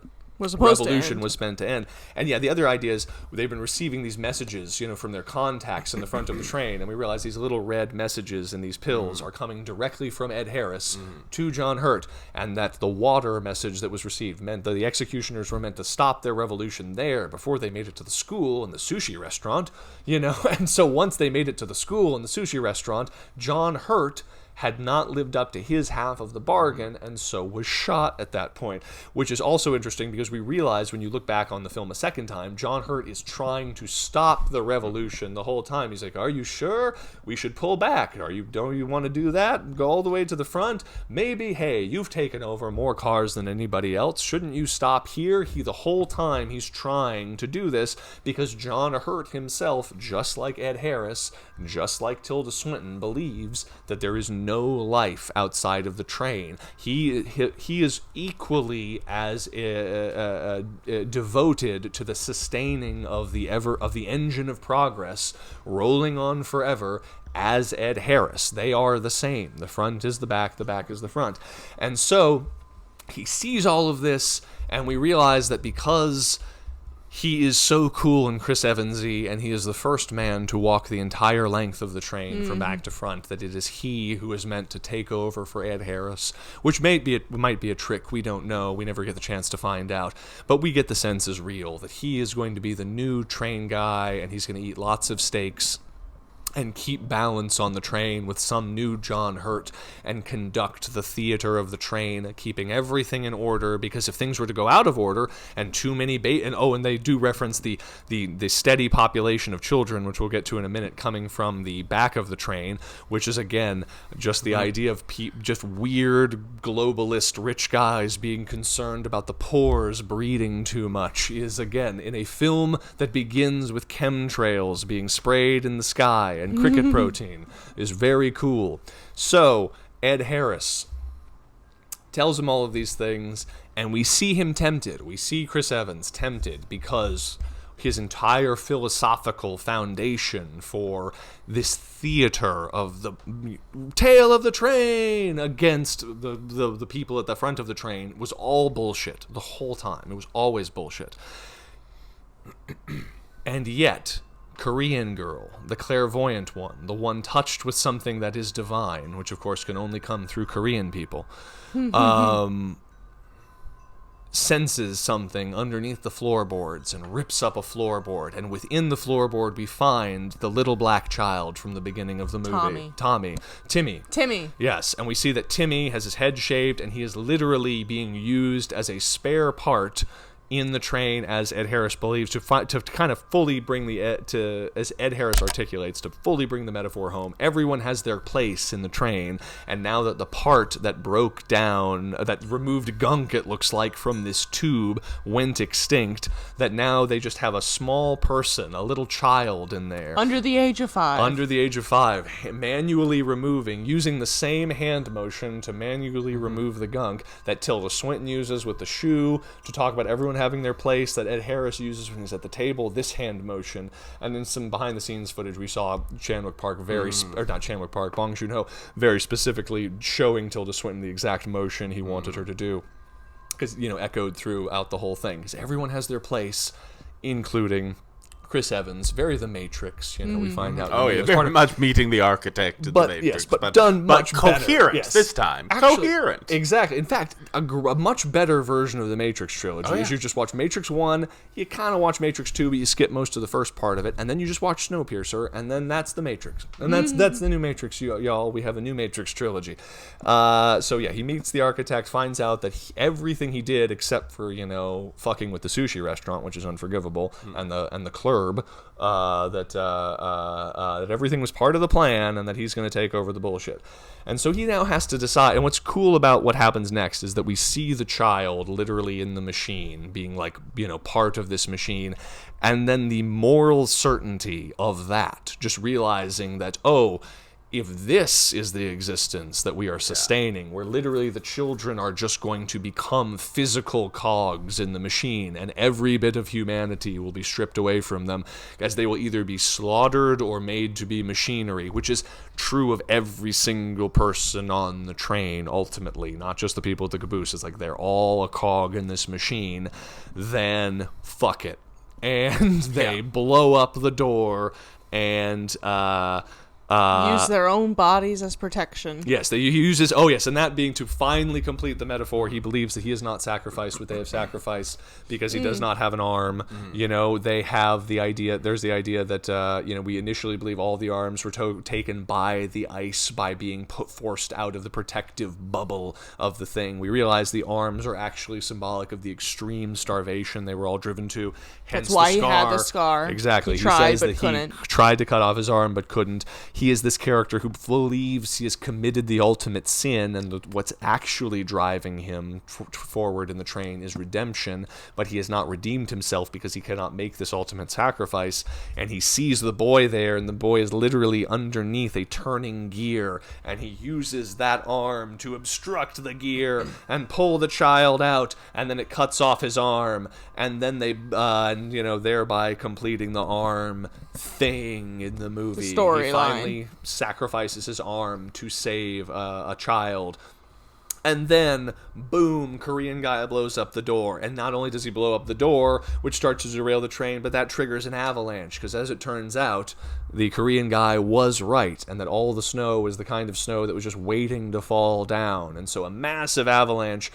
revolution was meant to end. And the other idea is they've been receiving these messages, from their contacts in the front of the train, and we realize these little red messages in these pills are coming directly from Ed Harris to John Hurt, and that the water message that was received meant that the executioners were meant to stop their revolution there before they made it to the school and the sushi restaurant, and so once they made it to the school and the sushi restaurant, John Hurt had not lived up to his half of the bargain and so was shot at that point, which is also interesting because we realize when you look back on the film a second time, John Hurt is trying to stop the revolution the whole time. He's like, are you sure we should pull back? Don't you want to do that? Go all the way to the front? Maybe, hey, you've taken over more cars than anybody else. Shouldn't you stop here? The whole time he's trying to do this because John Hurt himself, just like Ed Harris, just like Tilda Swinton, believes that there is no life outside of the train. He is equally as devoted to the sustaining of the engine of progress rolling on forever as Ed Harris. They are the same. The front is the back is the front. And so he sees all of this, and we realize that because he is so cool and Chris Evans-y, and he is the first man to walk the entire length of the train from back to front, that it is he who is meant to take over for Ed Harris, which might be a trick. We don't know. We never get the chance to find out. But we get the sense is real, that he is going to be the new train guy, and he's going to eat lots of steaks and keep balance on the train with some new John Hurt and conduct the theater of the train, keeping everything in order, because if things were to go out of order and too many and they do reference the steady population of children, which we'll get to in a minute, coming from the back of the train, which is again just the idea of just weird globalist rich guys being concerned about the pores breeding too much, is again in a film that begins with chemtrails being sprayed in the sky and cricket protein, is very cool. So Ed Harris tells him all of these things, and we see him tempted. We see Chris Evans tempted because his entire philosophical foundation for this theater of the tail of the train against the people at the front of the train was all bullshit the whole time. It was always bullshit. And yet, Korean girl, the clairvoyant one, the one touched with something that is divine, which of course can only come through Korean people, senses something underneath the floorboards and rips up a floorboard, and within the floorboard we find the little black child from the beginning of the movie. Timmy. Yes, and we see that Timmy has his head shaved, and he is literally being used as a spare part in the train, as Ed Harris believes, to kind of fully bring as Ed Harris articulates, to fully bring the metaphor home. Everyone has their place in the train, and now that the part that broke down, that removed gunk, it looks like, from this tube went extinct, that now they just have a small person, a little child in there. Under the age of 5. Under the age of 5, manually removing, using the same hand motion to manually remove the gunk that Tilda Swinton uses with the shoe to talk about everyone having their place, that Ed Harris uses when he's at the table, this hand motion. And in some behind-the-scenes footage, we saw Chan-wook Park Bong Joon-ho very specifically showing Tilda Swinton the exact motion he wanted her to do. Because, echoed throughout the whole thing. Because everyone has their place, including Chris Evans, very The Matrix. We find out. Oh yeah, very much meeting the architect of The Matrix. Yes, but done much coherent better. This time. Actually, coherent. Exactly. In fact, a much better version of the Matrix trilogy is you just watch Matrix 1, you kind of watch Matrix 2, but you skip most of the first part of it, and then you just watch Snowpiercer, and then that's the Matrix. And that's the new Matrix, y'all. We have a new Matrix trilogy. He meets the architect, finds out that everything he did, except for, fucking with the sushi restaurant, which is unforgivable, and the clerk, that everything was part of the plan and that he's going to take over the bullshit. And so he now has to decide. And what's cool about what happens next is that we see the child literally in the machine, being part of this machine. And then the moral certainty of that, just realizing that, if this is the existence that we are sustaining, where literally the children are just going to become physical cogs in the machine, and every bit of humanity will be stripped away from them, as they will either be slaughtered or made to be machinery, which is true of every single person on the train, ultimately, not just the people at the caboose. It's like they're all a cog in this machine. Then fuck it. And they blow up the door and use their own bodies as protection. Yes, he uses. And that being to finally complete the metaphor, he believes that he has not sacrificed what they have sacrificed because he does not have an arm. They have the idea. There's the idea that we initially believe all the arms were taken by the ice, by being forced out of the protective bubble of the thing. We realize the arms are actually symbolic of the extreme starvation they were all driven to. Hence That's why the he scar. had the scar. Exactly. He tried, says but that couldn't. he tried to cut off his arm but couldn't. He is this character who believes he has committed the ultimate sin, and what's actually driving him forward in the train is redemption, but he has not redeemed himself because he cannot make this ultimate sacrifice. And he sees the boy there, and the boy is literally underneath a turning gear, and he uses that arm to obstruct the gear and pull the child out, and then it cuts off his arm, and then they thereby completing the arm thing in the movie. The storyline. He finally sacrifices his arm to save a child. And then, boom, Korean guy blows up the door. And not only does he blow up the door, which starts to derail the train, but that triggers an avalanche. Because as it turns out, the Korean guy was right, and that all the snow was the kind of snow that was just waiting to fall down. And so a massive avalanche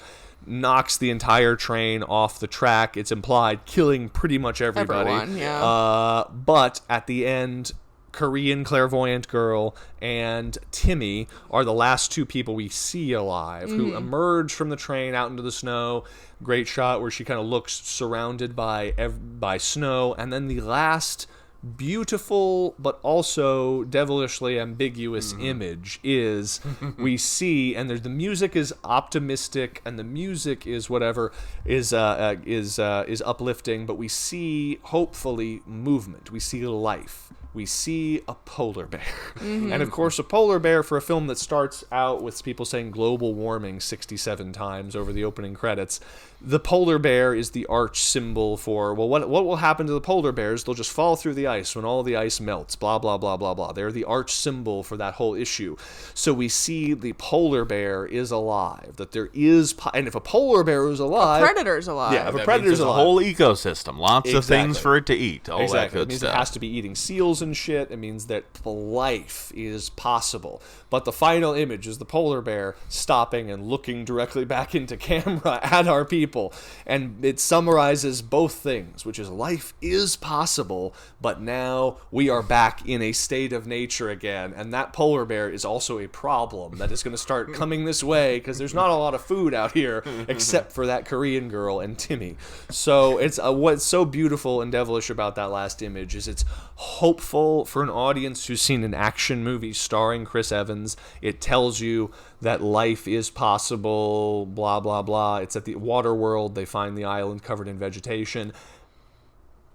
knocks the entire train off the track. It's implied, killing pretty much everybody. Everyone, yeah. But at the end, Korean clairvoyant girl and Timmy are the last two people we see alive who emerge from the train out into the snow. Great shot where she kind of looks surrounded by snow. And then the last beautiful but also devilishly ambiguous image is we see, and the music is optimistic and the music is whatever is uplifting, but we see hopefully movement. We see life. We see a polar bear. And of course, a polar bear, for a film that starts out with people saying global warming 67 times over the opening credits, the polar bear is the arch symbol for, well, what will happen to the polar bears? They'll just fall through the ice when all the ice melts, blah, blah, blah, blah, blah. They're the arch symbol for that whole issue. So we see the polar bear is alive, that there is, and if a polar bear is alive... A predator's alive. Yeah, if a predator's alive. A whole ecosystem, lots of things for it to eat, all that good it means stuff. it has to be eating seals and and shit. It means that life is possible. But the final image is the polar bear stopping and looking directly back into camera at our people. And it summarizes both things, which is life is possible, but now we are back in a state of nature again. And that polar bear is also a problem that is going to start coming this way because there's not a lot of food out here except for that Korean girl and Timmy. So it's what's so beautiful and devilish about that last image is it's hopeful for an audience who's seen an action movie starring Chris Evans. It tells you that life is possible, blah, blah, blah. It's at the water world. They find the island covered in vegetation.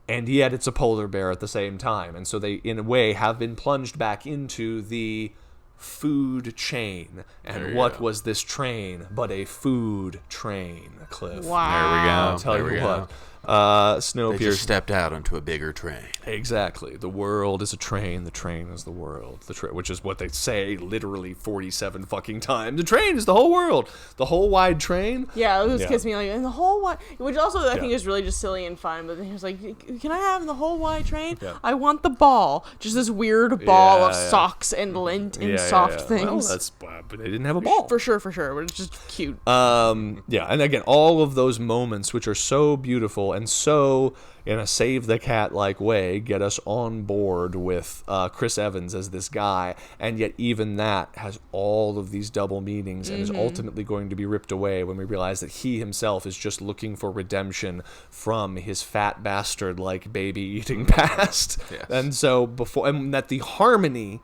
And yet it's a polar bear at the same time. And so they, in a way, have been plunged back into the food chain. And what was this train but a food train, Cliff? Wow. There we go. I'll tell you what. Snowpiercer. They just stepped out onto a bigger train. Exactly. The world is a train. The train is the world. Which is what they say literally 47 fucking times. The train is the whole world. The whole wide train. Yeah, it was kiss me like, and the whole wide, which also I think is really just silly and fun. But then he was like, "Can I have the whole wide train? Yeah. I want the ball, just this weird ball of socks and lint and soft things." Well, but they didn't have a ball. For sure. But it's just cute. Yeah, and again, all of those moments, which are so beautiful and so, in a save the cat-like way, get us on board with Chris Evans as this guy, and yet even that has all of these double meanings and is ultimately going to be ripped away when we realize that he himself is just looking for redemption from his fat bastard-like baby-eating past. Yes. And so and that the harmony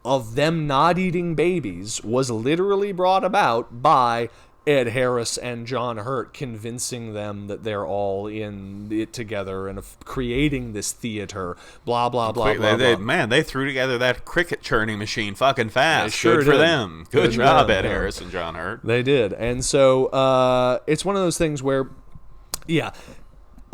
of them not eating babies was literally brought about by Ed Harris and John Hurt convincing them that they're all in it together and creating this theater, blah, blah, blah, blah, blah. Man, they threw together that cricket churning machine fucking fast. Sure Good for did. them. Good job, Ed Harris and John Hurt. They did. And so it's one of those things where,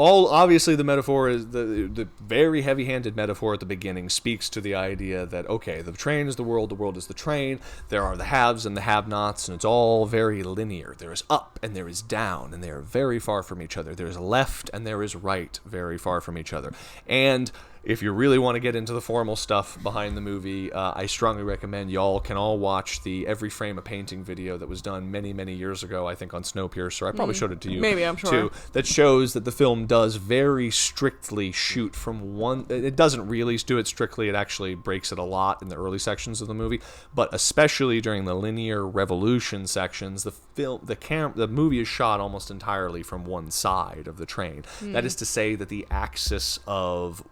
obviously the metaphor is the very heavy-handed metaphor at the beginning speaks to the idea that, okay, the train is the world is the train, there are the haves and the have-nots, and it's all very linear. There is up and there is down, and they are very far from each other. There is left and there is right, very far from each other. And if you really want to get into the formal stuff behind the movie, I strongly recommend y'all can all watch the Every Frame a Painting video that was done many, many years ago, I think on Snowpiercer. I probably showed it to you. Maybe, I'm sure. Too, that shows that the film does very strictly shoot from one... It doesn't really do it strictly. It actually breaks it a lot in the early sections of the movie. But especially during the linear revolution sections, the movie is shot almost entirely from one side of the train. That is to say that the axis of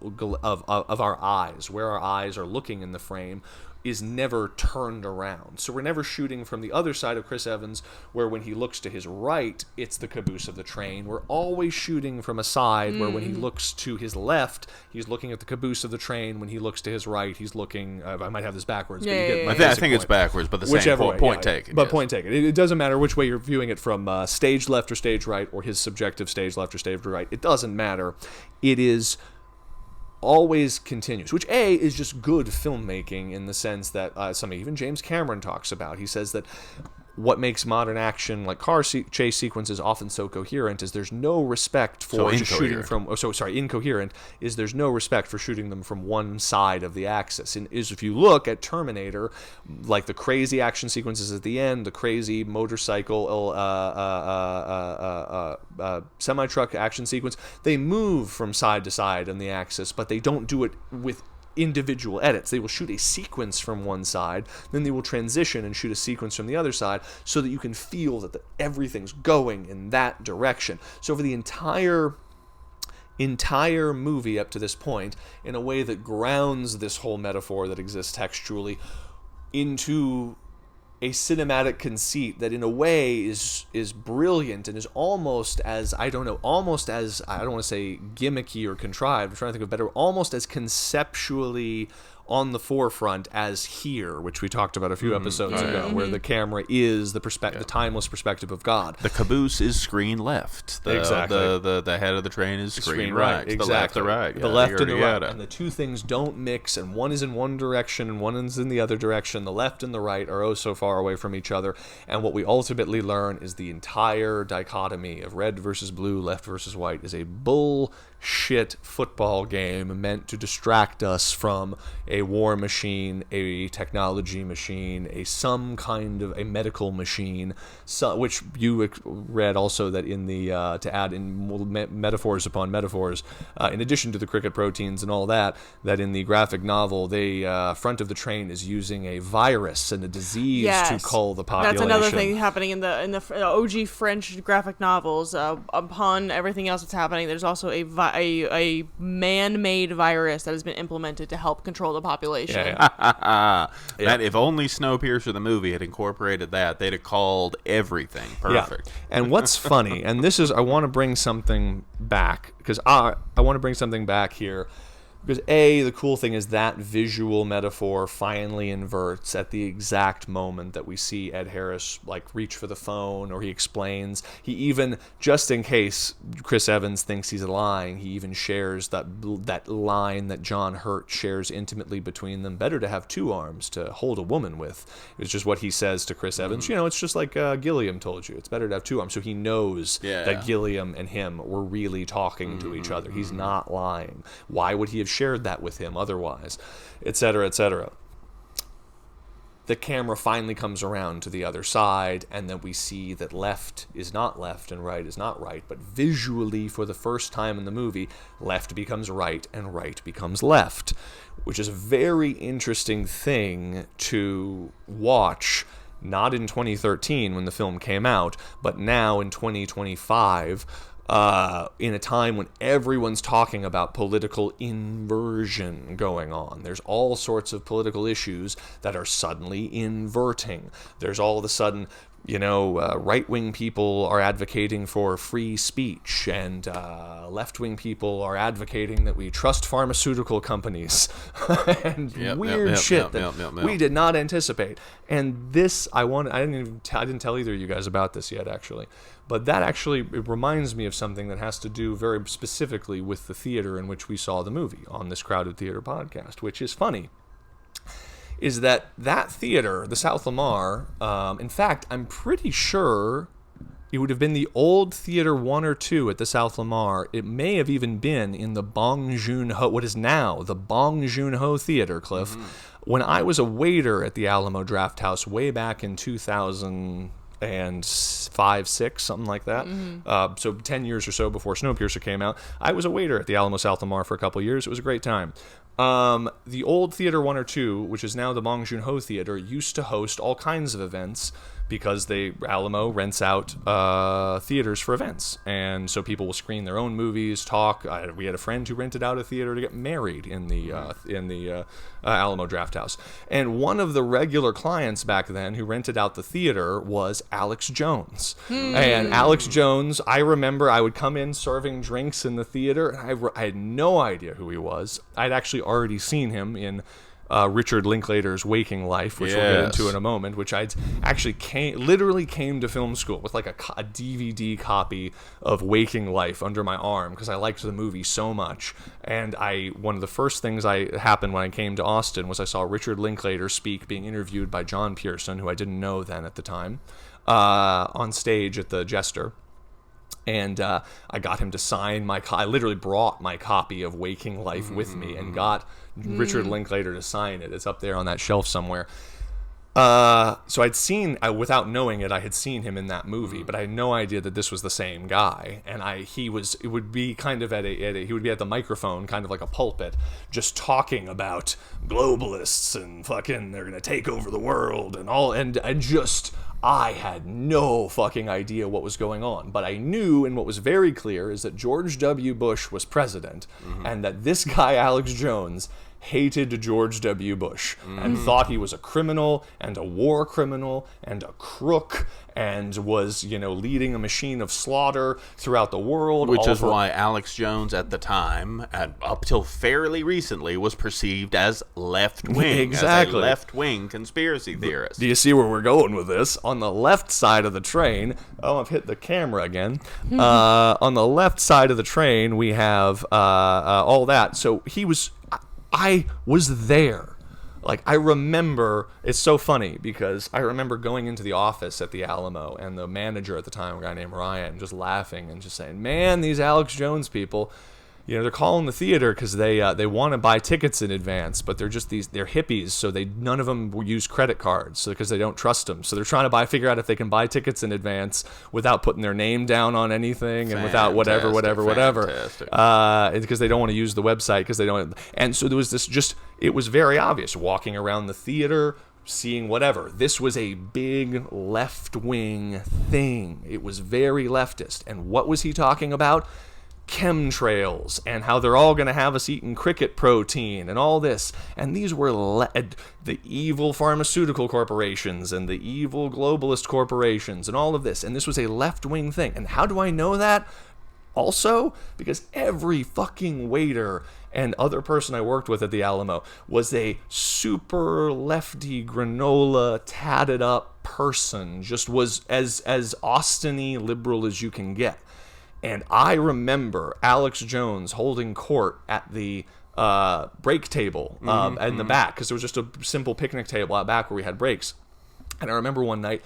our eyes, where our eyes are looking in the frame, is never turned around. So we're never shooting from the other side of Chris Evans, where when he looks to his right, it's the caboose of the train. We're always shooting from a side where when he looks to his left, he's looking at the caboose of the train. When he looks to his right, he's looking... I might have this backwards, but you get my I basic think it's point. backwards, but the Whichever same way, point taken. But yes. point taken. It doesn't matter which way you're viewing it from, stage left or stage right, or his subjective stage left or stage right. It doesn't matter. It is always continues, which is just good filmmaking in the sense that even James Cameron talks about. He says that what makes modern action, like car chase sequences, often so coherent is there's no respect for just shooting from... incoherent is there's no respect for shooting them from one side of the axis. And if you look at Terminator, like the crazy action sequences at the end, the crazy motorcycle semi-truck action sequence, they move from side to side on the axis, but they don't do it with individual edits. They will shoot a sequence from one side, then they will transition and shoot a sequence from the other side so that you can feel that everything's going in that direction. So for the entire movie up to this point, in a way that grounds this whole metaphor that exists textually into a cinematic conceit that in a way is brilliant and is almost as, I don't want to say gimmicky or contrived, I'm trying to think of better, almost as conceptually on the forefront as Here, which we talked about a few episodes ago, where the camera is the timeless perspective of God. The caboose is screen left. Exactly. The head of the train is screen right. Exactly. The left, the right. The left and the right. And the two things don't mix, and one is in one direction and one is in the other direction. The left and the right are oh so far away from each other. And what we ultimately learn is the entire dichotomy of red versus blue, left versus white is a bullshit football game meant to distract us from a war machine, a technology machine, some kind of a medical machine, which you read also that in the to add in metaphors upon metaphors, in addition to the cricket proteins and all that in the graphic novel, the front of the train is using a virus and a disease to cull the population. That's another thing happening in the OG French graphic novels. Upon everything else that's happening, there's also a man-made virus that has been implemented to help control the population. Man, if only Snowpiercer the movie had incorporated that, they'd have called everything perfect. And what's funny, and this is, I want to bring something back, because I want to bring something back here. Because the cool thing is that visual metaphor finally inverts at the exact moment that we see Ed Harris reach for the phone, or he explains. He even, just in case Chris Evans thinks he's lying, he even shares that line that John Hurt shares intimately between them. Better to have two arms to hold a woman with. It's just what he says to Chris Evans. It's just like Gilliam told you. It's better to have two arms. So he knows that Gilliam and him were really talking to each other. He's not lying. Why would he have shared that with him otherwise, etc., etc. The camera finally comes around to the other side, and then we see that left is not left and right is not right, but visually, for the first time in the movie, left becomes right and right becomes left, which is a very interesting thing to watch, not in 2013 when the film came out, but now in 2025, in a time when everyone's talking about political inversion going on. There's all sorts of political issues that are suddenly inverting. There's all of a sudden, right-wing people are advocating for free speech, and left-wing people are advocating that we trust pharmaceutical companies, and weird shit that we did not anticipate. And this, I didn't tell either of you guys about this yet, actually. But that actually, it reminds me of something that has to do very specifically with the theater in which we saw the movie on this Crowded Theater podcast, which is funny. Is that theater, the South Lamar, in fact, I'm pretty sure it would have been the old Theater 1 or 2 at the South Lamar. It may have even been in the Bong Joon-ho, what is now the Bong Joon-ho Theater, Cliff. Mm-hmm. When I was a waiter at the Alamo Drafthouse way back in 2005, 6, something like that. Mm-hmm. So 10 years or so before Snowpiercer came out, I was a waiter at the Alamo South Lamar for a couple of years. It was a great time. The old Theater 1 or 2, which is now the Bong Joon-ho Theater, used to host all kinds of events because Alamo rents out theaters for events, and so people will screen their own movies, talk. We had a friend who rented out a theater to get married in the Alamo Drafthouse, and one of the regular clients back then who rented out the theater was Alex Jones. And Alex Jones, I remember I would come in serving drinks in the theater, and I had no idea who he was. I'd actually already seen him in Richard Linklater's Waking Life, which we'll get into in a moment, which I actually literally came to film school with like a DVD copy of Waking Life under my arm because I liked the movie so much. And one of the first things happened when I came to Austin was I saw Richard Linklater speak, being interviewed by John Pearson, who I didn't know then at the time, on stage at the Jester. And I got him to sign I literally brought my copy of Waking Life with me and got Richard Linklater to sign it. It's up there on that shelf somewhere. So I'd seen, without knowing it, I had seen him in that movie, but I had no idea that this was the same guy. And he would be kind of he would be at the microphone, kind of like a pulpit, just talking about globalists and fucking they're gonna take over the world and all, and I had no fucking idea what was going on, but I knew, and what was very clear is that George W. Bush was president, and that this guy, Alex Jones, hated George W. Bush and thought he was a criminal and a war criminal and a crook and was, leading a machine of slaughter throughout the world. Which is why Alex Jones at the time, and up till fairly recently, was perceived as left-wing. Exactly. As a left-wing conspiracy theorist. Do you see where we're going with this? On the left side of the train, I've hit the camera again. On the left side of the train, we have all that. So I was there. Like, I remember, it's so funny because I remember going into the office at the Alamo and the manager at the time, a guy named Ryan, just laughing and just saying, man, these Alex Jones people, they're calling the theater because they want to buy tickets in advance, but they're just they're hippies, so none of them will use credit cards because they don't trust them. So they're trying to figure out if they can buy tickets in advance without putting their name down on anything and without whatever, because they don't want to use the website because they don't. And so there was this it was very obvious walking around the theater, seeing whatever. This was a big left-wing thing. It was very leftist. And what was he talking about? Chemtrails and how they're all going to have us eating cricket protein and all this. And these were the evil pharmaceutical corporations and the evil globalist corporations and all of this. And this was a left-wing thing. And how do I know that? Also, because every fucking waiter and other person I worked with at the Alamo was a super lefty granola tatted up person, just was as Austin-y liberal as you can get. And I remember Alex Jones holding court at the break table in the back, because there was just a simple picnic table out back where we had breaks. And I remember one night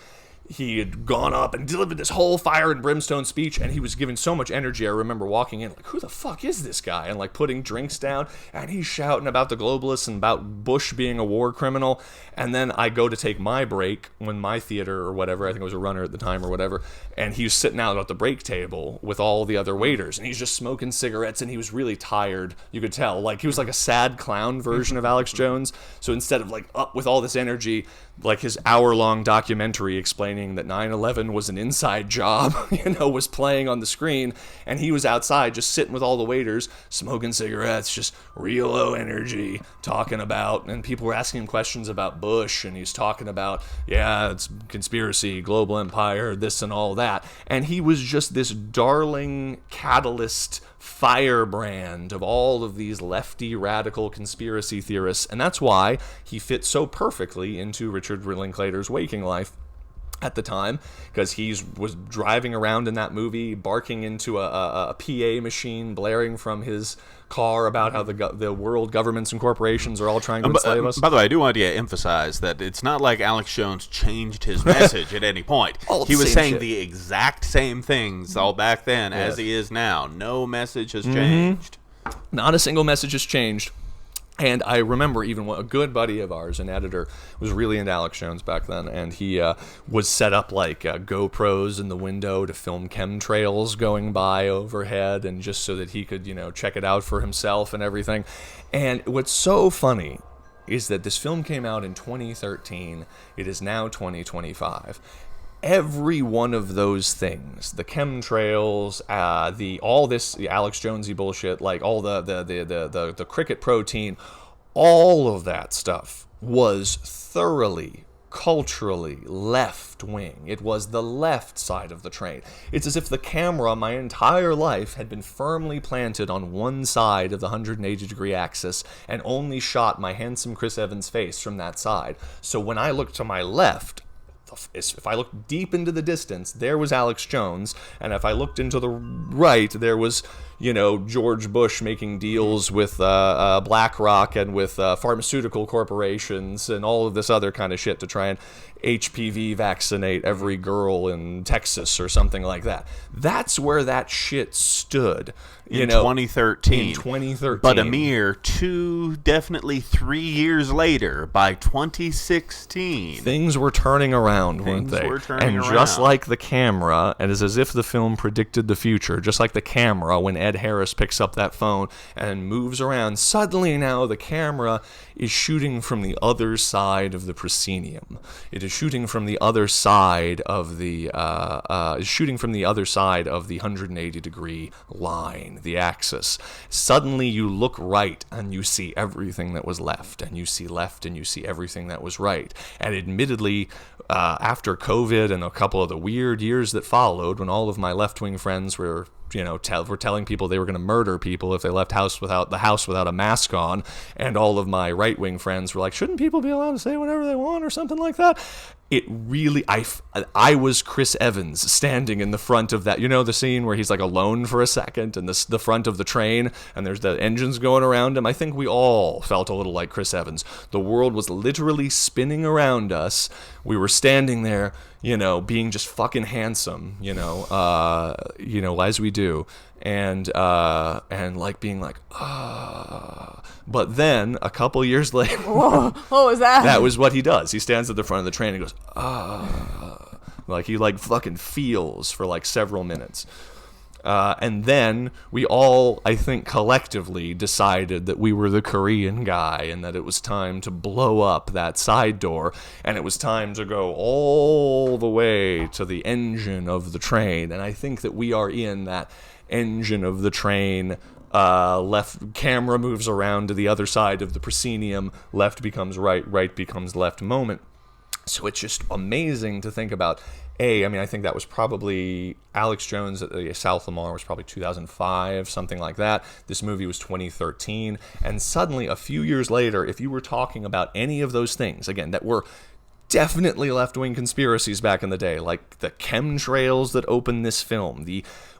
he had gone up and delivered this whole fire and brimstone speech, and he was giving so much energy. I remember walking in like, who the fuck is this guy? And like putting drinks down, and he's shouting about the globalists and about Bush being a war criminal. And then I go to take my break when my theater or whatever, I think I was a runner at the time or whatever, and he was sitting out at the break table with all the other waiters, and he's just smoking cigarettes, and he was really tired. You could tell, like, he was like a sad clown version of Alex Jones. So instead of like up with all this energy, like his hour-long documentary explaining that 9/11 was an inside job, was playing on the screen, and he was outside just sitting with all the waiters, smoking cigarettes, just real low energy, talking about, and people were asking him questions about Bush, and he's talking about, it's conspiracy, global empire, this and all that, and he was just this darling catalyst firebrand of all of these lefty radical conspiracy theorists, and that's why he fit so perfectly into Richard Linklater's waking life at the time, because he was driving around in that movie, barking into a PA machine, blaring from his car about how the world governments and corporations are all trying to enslave us. By the way, I do want to emphasize that it's not like Alex Jones changed his message at any point. He was saying the exact same things all back then as he is now. No message has changed. Not a single message has changed. And I remember even a good buddy of ours, an editor, was really into Alex Jones back then, and he was set up like GoPros in the window to film chemtrails going by overhead, and just so that he could, check it out for himself and everything. And what's so funny is that this film came out in 2013. It is now 2025. Every one of those things, the chemtrails, all this Alex Jonesy bullshit, like all the cricket protein, all of that stuff was thoroughly, culturally left-wing. It was the left side of the train. It's as if the camera my entire life had been firmly planted on one side of the 180-degree axis and only shot my handsome Chris Evans face from that side. So when I looked to my left, if I looked deep into the distance, there was Alex Jones, and if I looked into the right, there was, George Bush making deals with BlackRock and with pharmaceutical corporations and all of this other kind of shit to try and HPV vaccinate every girl in Texas or something like that. That's where that shit stood. In 2013. In 2013. But a mere 3 years later, by 2016. Things were turning around. around, weren't Things they? were turning And just around. like the camera, and it's as if the film predicted the future, just like the camera, when Ed Harris picks up that phone and moves around, suddenly now the camera is shooting from the other side of the proscenium. It is shooting from the other side of the 180-degree line, the axis. Suddenly you look right and you see everything that was left, and you see left and you see everything that was right. And admittedly, after COVID and a couple of the weird years that followed, when all of my left-wing friends were telling people they were going to murder people if they left the house without a mask on, and all of my right-wing friends were like, shouldn't people be allowed to say whatever they want or something like that? It really, I was Chris Evans standing in the front of that, the scene where he's like alone for a second in the front of the train, and there's the engines going around him. I think we all felt a little like Chris Evans. The world was literally spinning around us. We were standing there, being just fucking handsome, as we do, and like being like, But then a couple years later, Whoa, what was that? That was what he does. He stands at the front of the train and goes, like he like fucking feels for like several minutes. And then we all, I think, collectively decided that we were the Korean guy and that it was time to blow up that side door, and it was time to go all the way to the engine of the train. And I think that we are in that engine of the train. Left camera moves around to the other side of the proscenium, left becomes right, right becomes left moment. So it's just amazing to think about. I think that was probably Alex Jones at the South Lamar was probably 2005, something like that. This movie was 2013. And suddenly, a few years later, if you were talking about any of those things, again, that were definitely left-wing conspiracies back in the day, like the chemtrails that opened this film,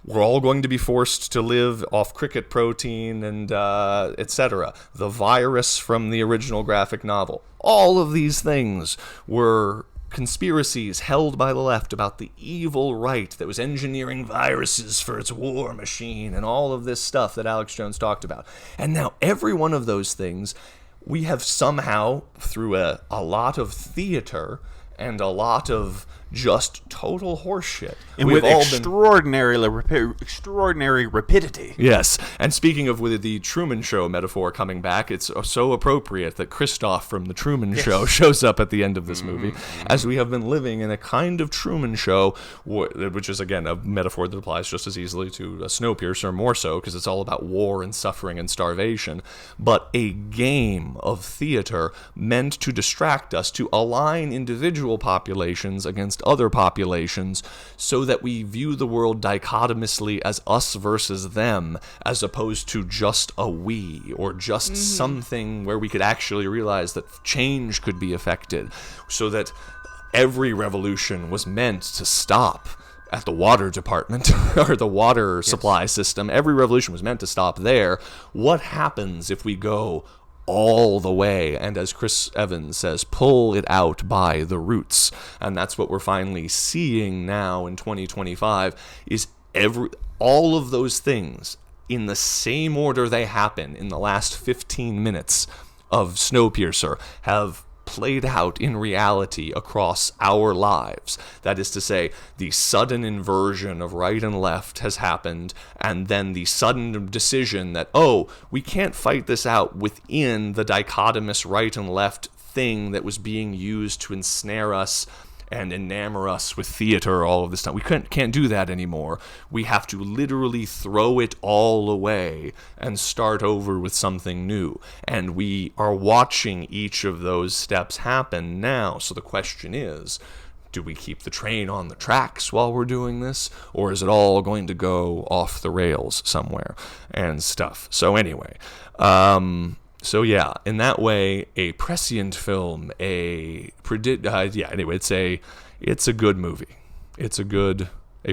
we're all going to be forced to live off cricket protein and etc., the virus from the original graphic novel. All of these things were conspiracies held by the left about the evil right that was engineering viruses for its war machine and all of this stuff that Alex Jones talked about. And now every one of those things we have somehow, through a lot of theater and a lot of just total horseshit, and with extraordinary rapidity. Yes, and speaking of with the Truman Show metaphor coming back, it's so appropriate that Christoph from the Truman Show shows up at the end of this movie, as we have been living in a kind of Truman Show, which is again a metaphor that applies just as easily to Snowpiercer, more so because it's all about war and suffering and starvation, but a game of theater meant to distract us, to align individual populations against other populations, so that we view the world dichotomously as us versus them, as opposed to just a we, or just something where we could actually realize that change could be affected, so that every revolution was meant to stop at the water department or the water supply system. Every revolution was meant to stop there. What happens if we go all the way, and as Chris Evans says, pull it out by the roots? And that's what we're finally seeing now in 2025, is all of those things in the same order they happen in the last 15 minutes of Snowpiercer have played out in reality across our lives. That is to say, the sudden inversion of right and left has happened, and then the sudden decision that, we can't fight this out within the dichotomous right and left thing that was being used to ensnare us and enamor us with theater all of this time. We can't do that anymore. We have to literally throw it all away and start over with something new. And we are watching each of those steps happen now. So the question is, do we keep the train on the tracks while we're doing this? Or is it all going to go off the rails somewhere and stuff? So anyway, so yeah, in that way, a prescient film, anyway, it's a good movie. It's a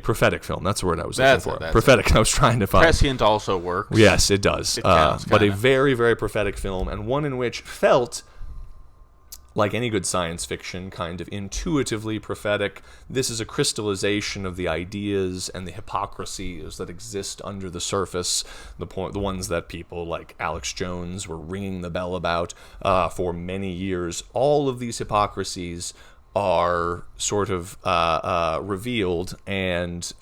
prophetic film. That's the word I was looking for. Prophetic, I was trying to find. Prescient also works. Yes, it does. It counts, but a very, very prophetic film, and one in which felt like any good science fiction, kind of intuitively prophetic. This is a crystallization of the ideas and the hypocrisies that exist under the surface, the ones that people like Alex Jones were ringing the bell about for many years. All of these hypocrisies are sort of revealed, and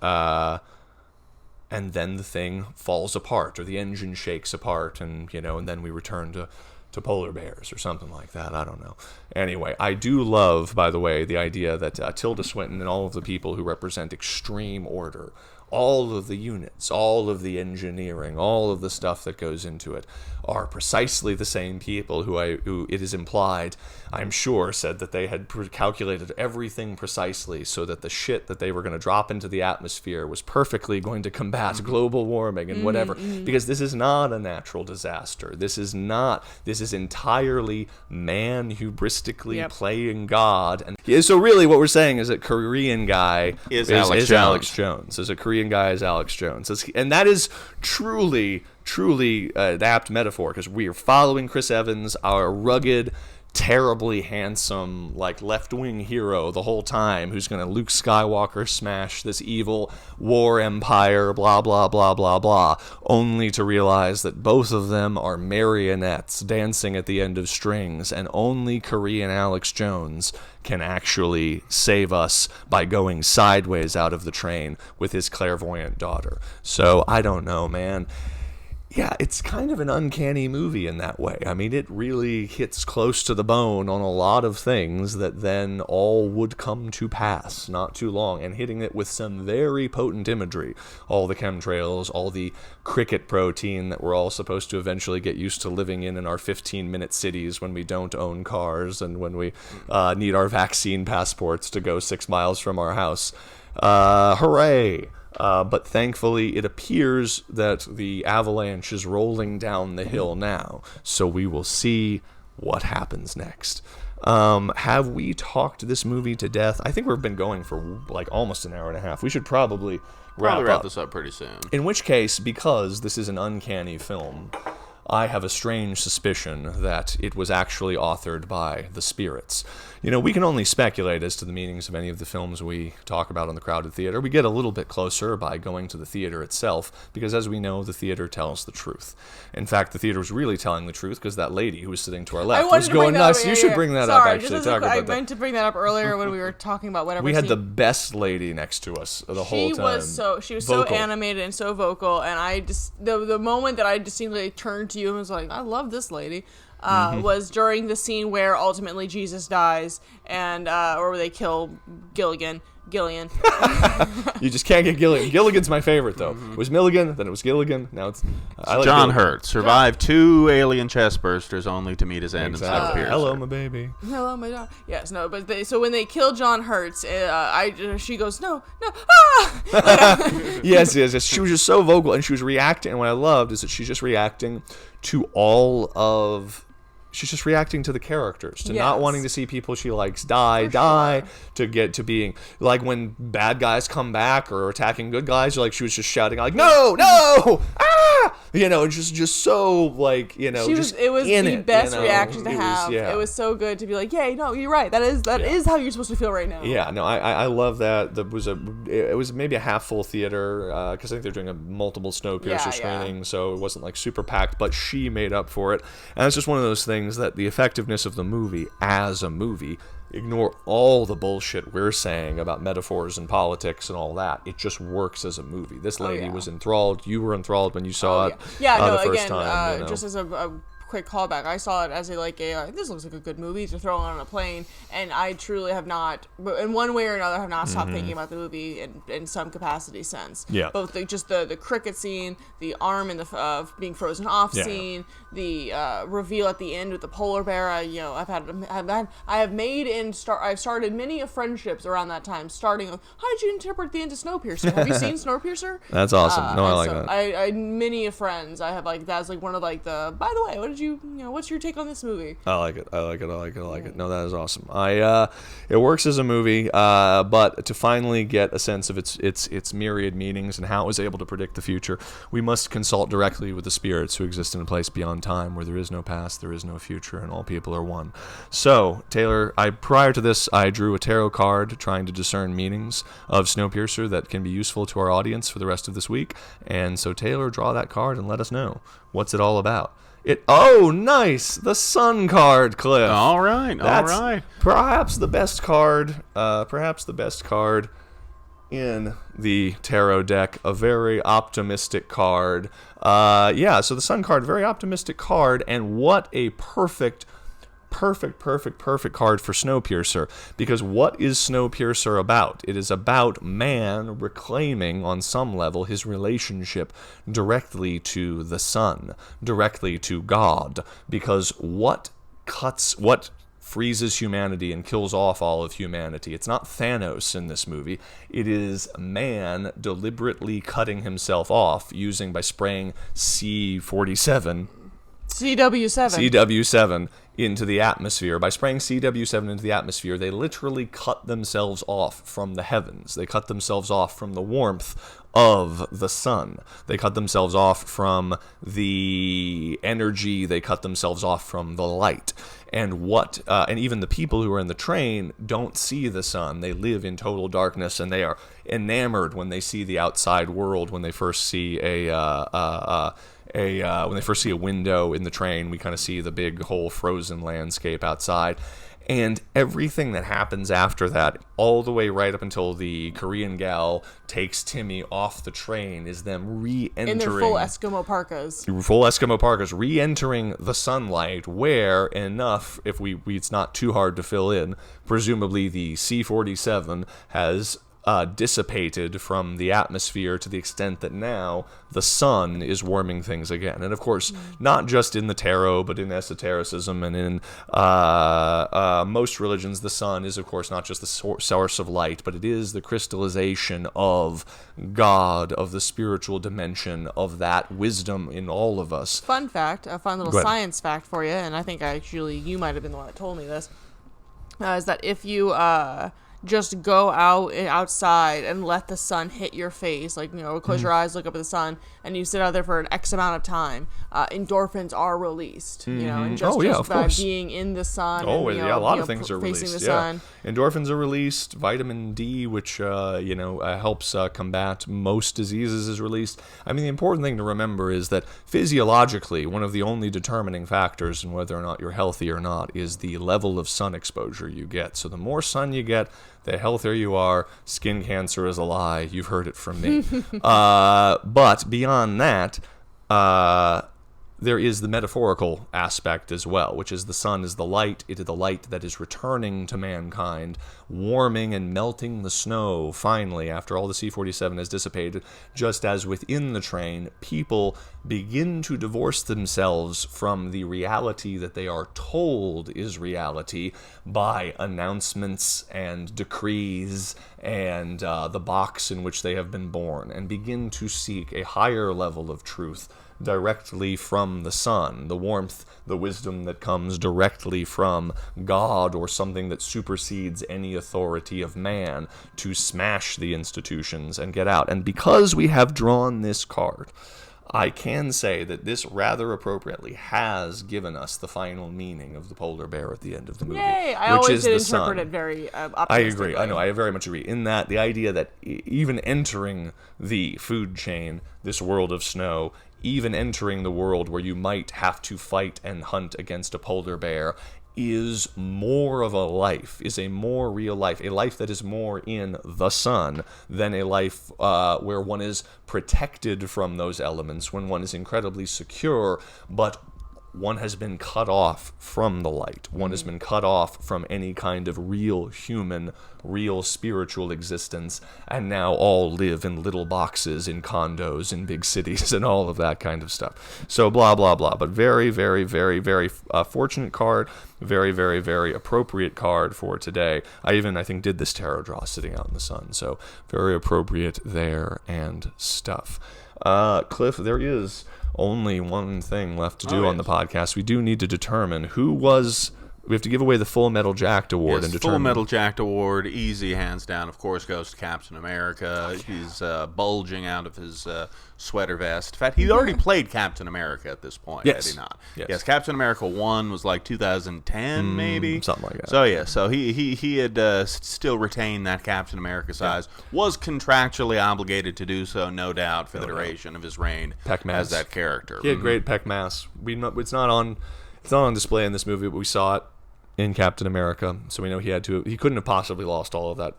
then the thing falls apart, or the engine shakes apart, and and then we return to polar bears or something like that. I don't know. Anyway, I do love, by the way, the idea that Tilda Swinton and all of the people who represent extreme order, all of the units, all of the engineering, all of the stuff that goes into it, are precisely the same people who it is implied, I'm sure, said that they had calculated everything precisely so that the shit that they were going to drop into the atmosphere was perfectly going to combat global warming and whatever. Because this is not a natural disaster. This is entirely man hubristically playing God. And so really what we're saying is that Korean guy is Alex Jones. Is a Korean guy is Alex Jones. And that is truly an apt metaphor, because we are following Chris Evans, our rugged, terribly handsome, like, left-wing hero the whole time, who's going to Luke Skywalker smash this evil war empire, blah, blah, blah, blah, blah, only to realize that both of them are marionettes dancing at the end of strings, and only Korean Alex Jones can actually save us by going sideways out of the train with his clairvoyant daughter. So, I don't know, man. Yeah, it's kind of an uncanny movie in that way. I mean, it really hits close to the bone on a lot of things that then all would come to pass not too long, and hitting it with some very potent imagery. All the chemtrails, all the cricket protein that we're all supposed to eventually get used to living in our 15-minute cities when we don't own cars and when we need our vaccine passports to go 6 miles from our house. Hooray! But thankfully, it appears that the avalanche is rolling down the hill now, so we will see what happens next. Have we talked this movie to death? I think we've been going for like almost an hour and a half. We should probably wrap this up pretty soon. In which case, because this is an uncanny film, I have a strange suspicion that it was actually authored by the spirits. We can only speculate as to the meanings of any of the films we talk about on the Crowded Theater. We get a little bit closer by going to the theater itself, because as we know, the theater tells the truth. In fact, the theater was really telling the truth, because that lady who was sitting to our left was going nuts. You should bring that up, actually. I meant to bring that up earlier when we were talking about whatever. We had the best lady next to us the whole time. She was so animated and so vocal, and I just the moment that I distinctly turned to you and was like, I love this lady. Was during the scene where ultimately Jesus dies, and or where they kill Gilligan. You just can't get Gilligan. Gilligan's my favorite, though. It was Milligan, then it was Gilligan. Now it's I like John Gilligan. Hurt survived 2 alien chest bursters only to meet his end in SNOWPIERCER. Hello, my baby. Hello, my dog. Yes, no, but so when they kill John Hurts, she goes, no, Yes. She was just so vocal, and she was reacting. And what I loved is that she's just reacting to she's just reacting to the characters, to not wanting to see people she likes die, to get to being, like, when bad guys come back or attacking good guys, she was just shouting, like, no, ah! Just so, like, it was the best reaction to have. It was so good to be like, yeah, no, you're right. That is how you're supposed to feel right now. Yeah, no, I love that. It was maybe a half full theater, because I think they're doing a multiple Snowpiercer screening, so it wasn't like super packed, but she made up for it. And it's just one of those things that the effectiveness of the movie as a movie, ignore all the bullshit we're saying about metaphors and politics and all that. It just works as a movie. This lady was enthralled. You were enthralled when you saw it the first time. Just as a quick callback, I saw it as this looks like a good movie to throw on a plane, and I truly have not, in one way or another, have not stopped thinking about the movie in some capacity sense. Yeah. Both the cricket scene, the arm in the being frozen off scene, the reveal at the end with the polar bear. I've started many friendships around that time. Starting with, how did you interpret the end of Snowpiercer? Have you seen Snowpiercer? That's awesome. No, I like that. I many friends. I have that's one of the. By the way, what did you what's your take on this movie? I like it. No, that is awesome. It works as a movie, but to finally get a sense of its myriad meanings and how it was able to predict the future, we must consult directly with the spirits who exist in a place beyond time where there is no past, there is no future, and all people are one. So, Taylor, prior to this, I drew a tarot card trying to discern meanings of Snowpiercer that can be useful to our audience for the rest of this week. And so, Taylor, draw that card and let us know. What's it all about? Oh, nice! The Sun card, Cliff. All right. That's perhaps the best card. In the tarot deck, a very optimistic card. So the Sun card, very optimistic card, and what a perfect card for Snowpiercer, because what is Snowpiercer about? It is about man reclaiming, on some level, his relationship directly to the sun, directly to God, because what freezes humanity and kills off all of humanity? It's not Thanos in this movie. It is man deliberately cutting himself off by spraying CW7 into the atmosphere. By spraying CW7 into the atmosphere, they literally cut themselves off from the heavens. They cut themselves off from the warmth of the sun. They cut themselves off from the energy. They cut themselves off from the light. And even the people who are in the train don't see the sun. They live in total darkness, and they are enamored when they see the outside world. When they first see when they first see a window in the train, we kind of see the big whole frozen landscape outside. And everything that happens after that, all the way right up until the Korean gal takes Timmy off the train, is them re-entering... in their full Eskimo parkas. Re-entering the sunlight, where enough, if it's not too hard to fill in, presumably the C-47 has dissipated from the atmosphere to the extent that now the sun is warming things again. And of course, not just in the tarot, but in esotericism and in most religions, the sun is, of course, not just the source of light, but it is the crystallization of God, of the spiritual dimension, of that wisdom in all of us. Fun fact, a fun little science fact for you, and I think you might have been the one that told me this, is that if you just go outside and let the sun hit your face, close your eyes, look up at the sun, and you sit out there for an X amount of time, endorphins are released, and just by being in the sun. A lot of things are facing released. The sun. Endorphins are released. Vitamin D, which helps combat most diseases, is released. I mean, the important thing to remember is that physiologically, one of the only determining factors in whether or not you're healthy or not is the level of sun exposure you get. So the more sun you get, the healthier you are. Skin cancer is a lie. You've heard it from me. But beyond that, there is the metaphorical aspect as well, which is the sun is the light. It is the light that is returning to mankind, warming and melting the snow, finally, after all the C-47 has dissipated, just as within the train, people begin to divorce themselves from the reality that they are told is reality by announcements and decrees and the box in which they have been born, and begin to seek a higher level of truth directly from the sun, the warmth, the wisdom that comes directly from God or something that supersedes any authority of man, to smash the institutions and get out. And because we have drawn this card, I can say that this rather appropriately has given us the final meaning of the polar bear at the end of the movie. Yay! I always did interpret it very optimistically. I agree. I know. I very much agree. In that, the idea that even entering the food chain, this world of snow, even entering the world where you might have to fight and hunt against a polar bear, is more of a life, is a more real life, a life that is more in the sun than a life where one is protected from those elements, when one is incredibly secure, but one has been cut off from the light. One has been cut off from any kind of real human, real spiritual existence, and now all live in little boxes in condos in big cities and all of that kind of stuff. So blah, blah, blah. But very, very, very, very fortunate card. Very, very, very appropriate card for today. I think, did this tarot draw sitting out in the sun. So very appropriate there and stuff. Cliff, there is only one thing left to do on the podcast. We do need to determine who was We have to give away the Full Metal Jacked Award and Yes, determine. Full Metal Jacked Award, easy, hands down, of course, goes to Captain America. He's bulging out of his sweater vest. In fact, he'd already played Captain America at this point, Yes. had he not? Yes. Captain America 1 was like 2010, maybe? something like that. So, yeah, so he had still retained that Captain America size, was contractually obligated to do so, no doubt, for the duration of his reign as that character. He had great pec mass. It's not on display in this movie, but we saw it in Captain America, so we know he couldn't have possibly lost all of that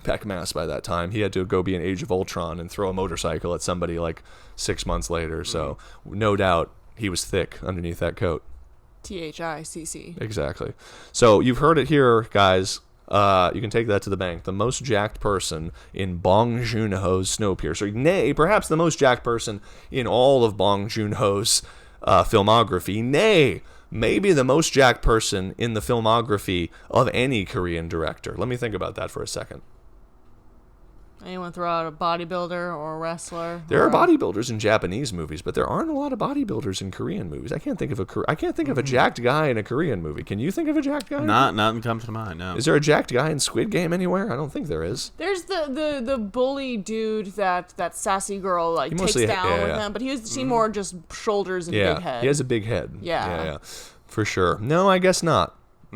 pec mass by that time. He had to go be an Age of Ultron and throw a motorcycle at somebody like 6 months later, so no doubt he was thick underneath that coat. THICC. Exactly. So you've heard it here, guys. You can take that to the bank. The most jacked person in Bong Joon-ho's Snowpiercer, nay, perhaps the most jacked person in all of Bong Joon-ho's filmography, nay, maybe the most jacked person in the filmography of any Korean director. Let me think about that for a second. Anyone throw out a bodybuilder or a wrestler? There are bodybuilders in Japanese movies, but there aren't a lot of bodybuilders in Korean movies. I can't think of a jacked guy in a Korean movie. Can you think of a jacked guy? Nothing comes to mind, no. Is there a jacked guy in Squid Game anywhere? I don't think there is. There's the bully dude that sassy girl takes mostly- down with him, but he was more just shoulders and big head. He has a big head. Yeah. For sure. No, I guess not.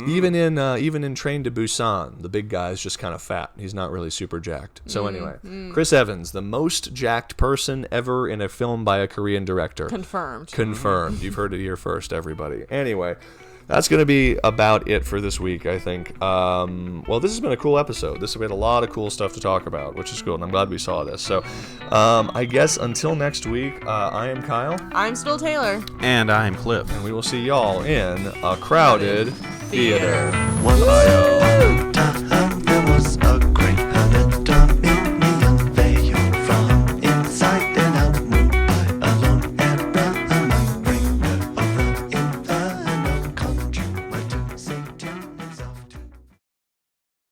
Even in Train to Busan, the big guy's just kind of fat. He's not really super jacked. So anyway, Chris Evans, the most jacked person ever in a film by a Korean director. Confirmed. You've heard it here first, everybody. Anyway, that's going to be about it for this week, I think. Well, this has been a cool episode. We had a lot of cool stuff to talk about, which is cool, and I'm glad we saw this. So I guess until next week, I am Kyle. I'm still Taylor. And I'm Cliff. And we will see y'all in a crowded theater. Woo!